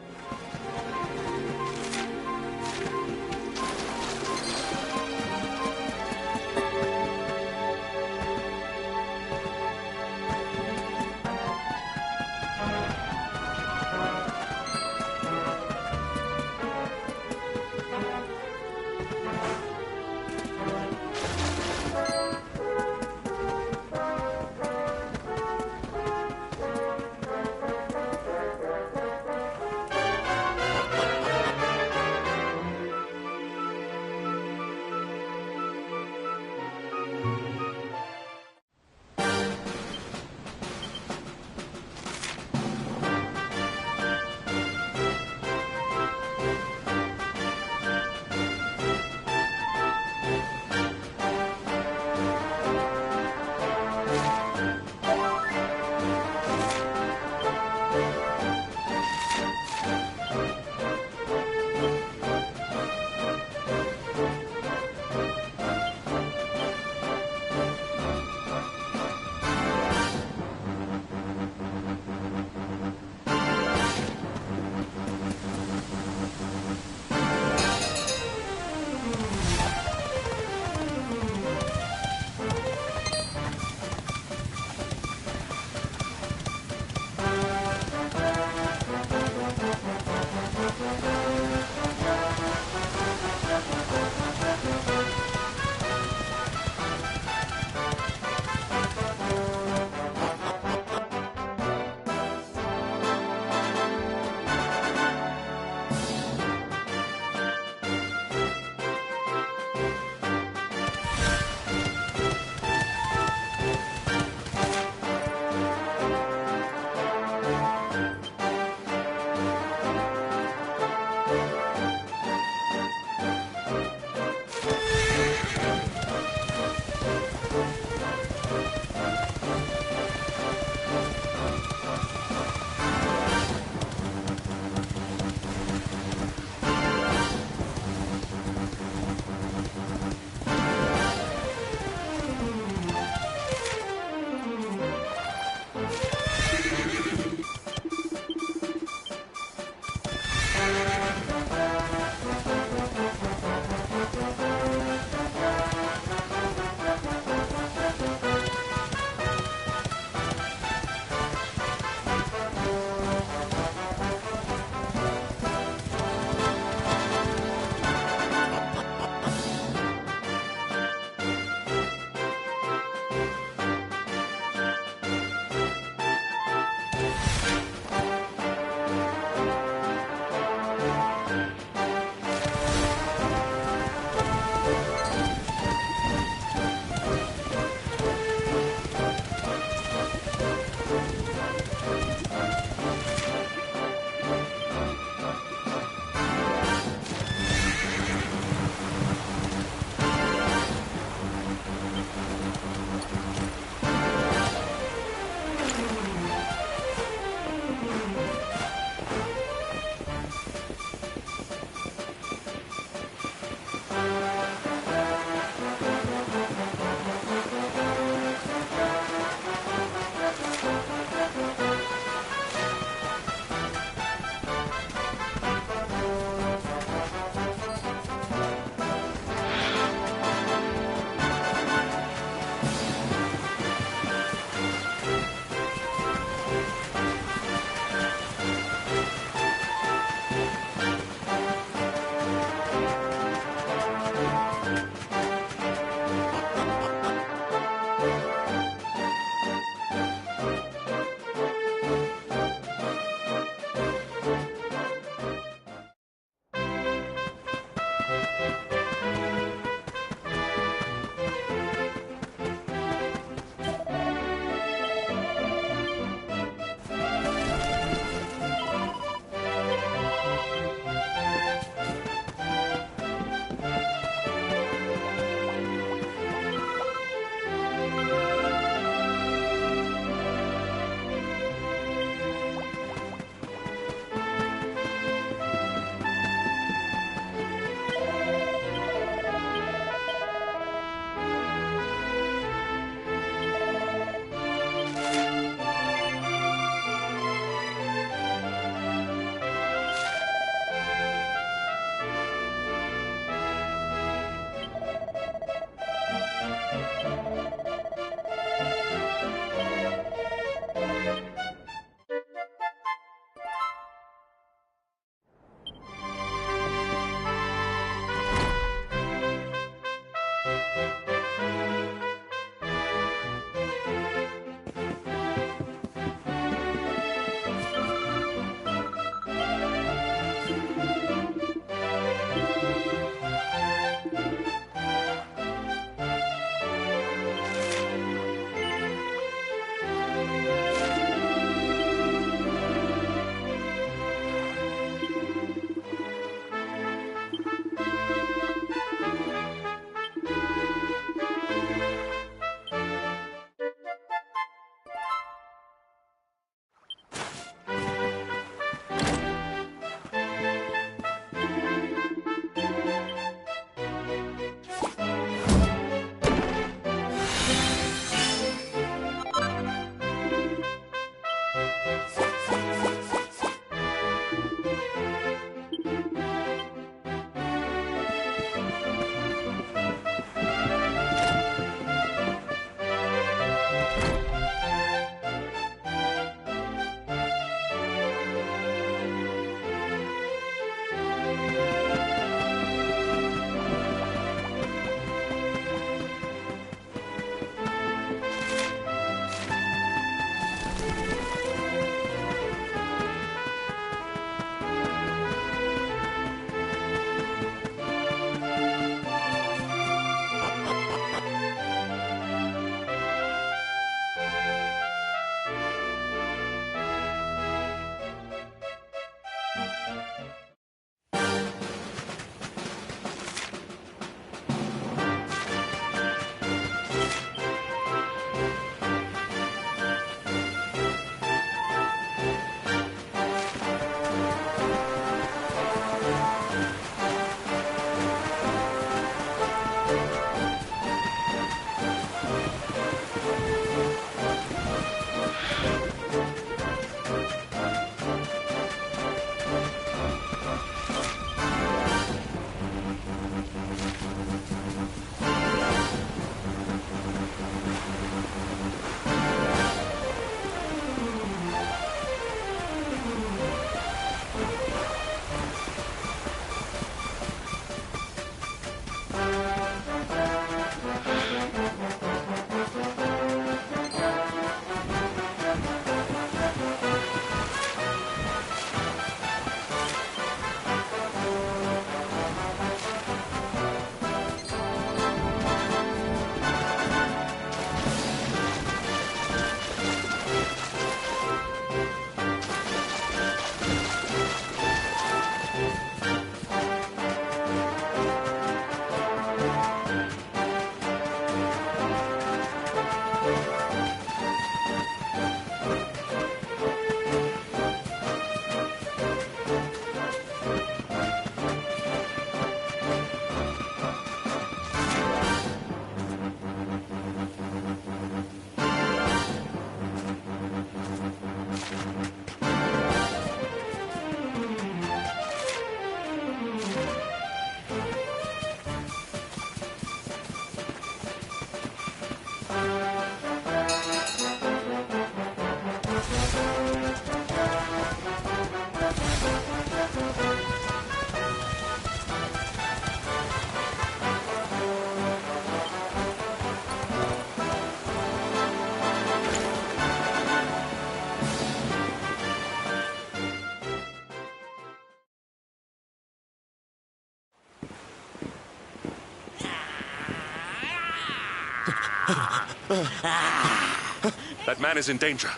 That man is in danger.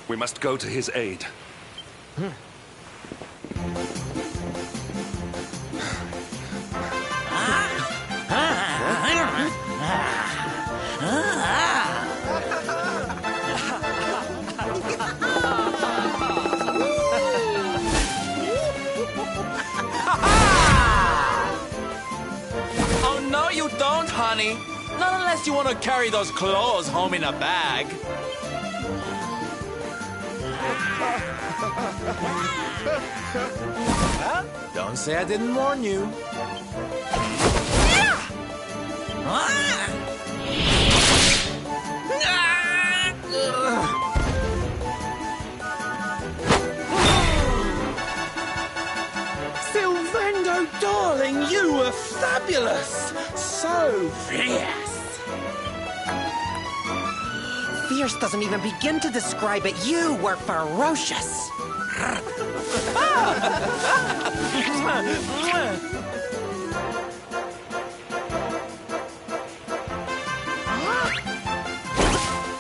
We must go to his aid. Oh, no, you don't, honey. Not unless you want to carry those clothes home in a bag. Don't say I didn't warn you. Sylvando, darling, you were fabulous! So fierce! Fierce doesn't even begin to describe it. You were ferocious.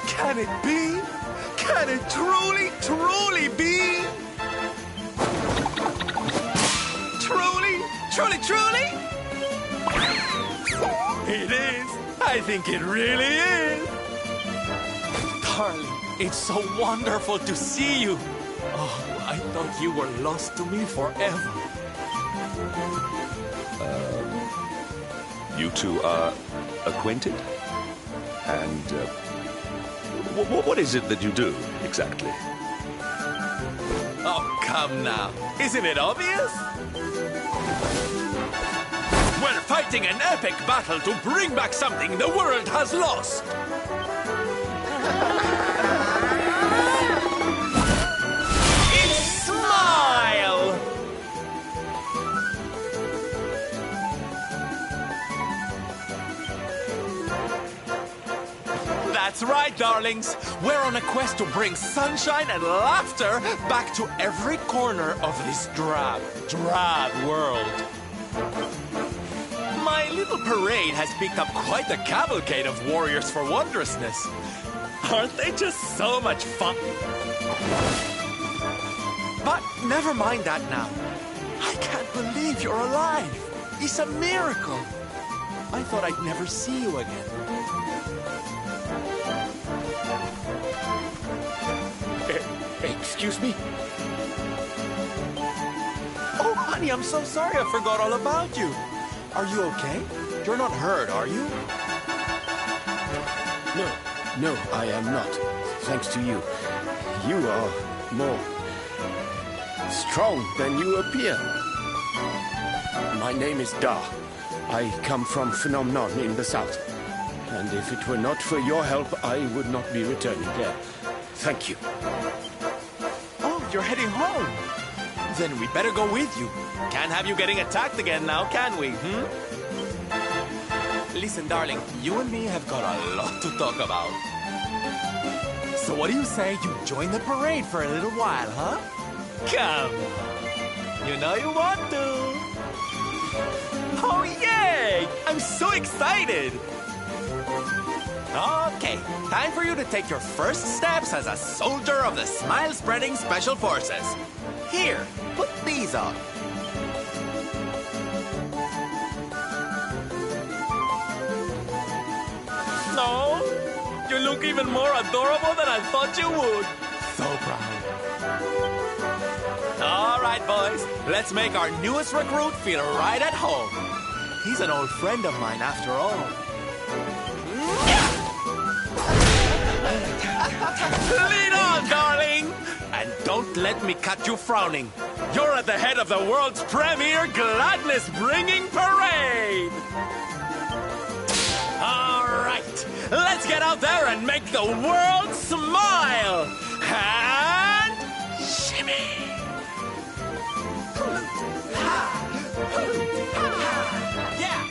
Can it be? Can it truly, truly be? Truly, truly, truly? It is. I think it really is. Darling, it's so wonderful to see you. Oh, I thought you were lost to me forever. You two are acquainted? And what is it that you do, exactly? Come now, isn't it obvious? We're fighting an epic battle to bring back something the world has lost. Smile! That's right, darlings. We're on a quest to bring sunshine and laughter back to every corner of this drab world. My little parade has picked up quite a cavalcade of warriors for wondrousness. Aren't they just so much fun? But never mind that now. I can't believe you're alive. It's a miracle. I thought I'd never see you again. Excuse me? Oh, honey, I'm so sorry. I forgot all about you. Are you okay? You're not hurt, are you? No, I am not. Thanks to you. You are more strong than you appear. My name is Da. I come from Phenomenon in the south. And if it were not for your help, I would not be returning there. Thank you. Oh, you're heading home. Then we better go with you. Can't have you getting attacked again now, can we, Listen, darling, you and me have got a lot to talk about. So what do you say you join the parade for a little while, huh? Come on. You know you want to. Oh, yay! I'm so excited! Okay, time for you to take your first steps as a soldier of the Smile-Spreading Special Forces. Here, put these on. No, you look even more adorable than I thought you would. So proud. All right, boys, let's make our newest recruit feel right at home. He's an old friend of mine after all. Lead on, darling! And don't let me cut you frowning. You're at the head of the world's premier gladness-bringing parade! All right, let's get out there and make the world smile! And shimmy! Yeah!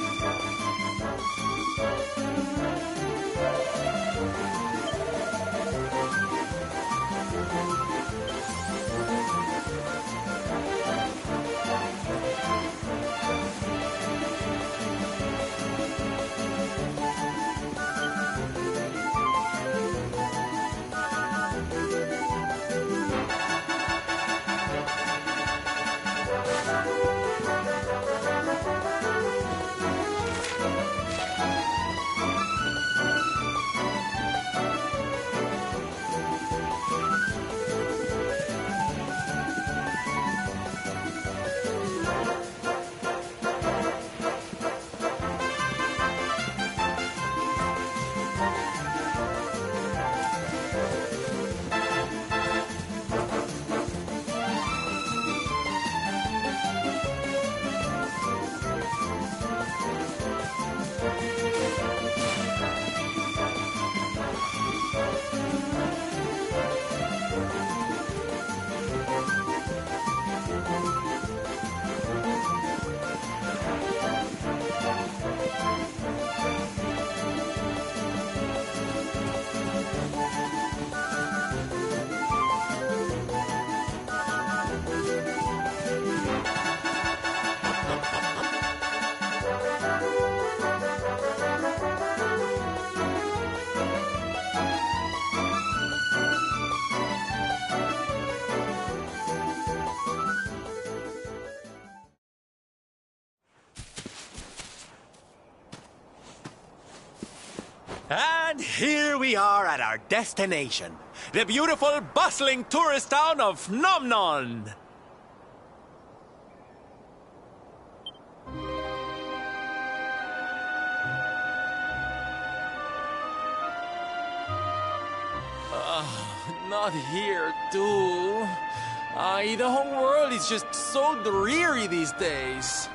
And here we are at our destination, the beautiful, bustling tourist town of Nomnon. Not here, too. The whole world is just so dreary these days.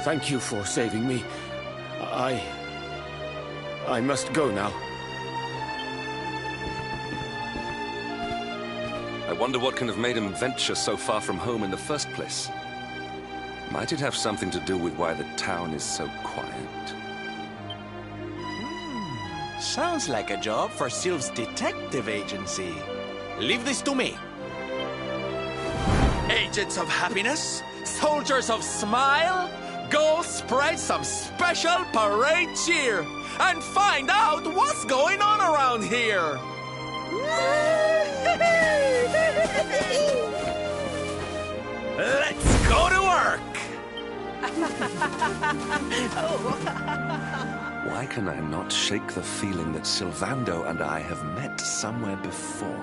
Thank you for saving me. I must go now. I wonder what can have made him venture so far from home in the first place. Might it have something to do with why the town is so quiet? Sounds like a job for Sylph's detective agency. Leave this to me. Agents of happiness, soldiers of smile, go spread some special parade cheer and find out what's going on around here. Let's go to work! Why can I not shake the feeling that Sylvando and I have met somewhere before?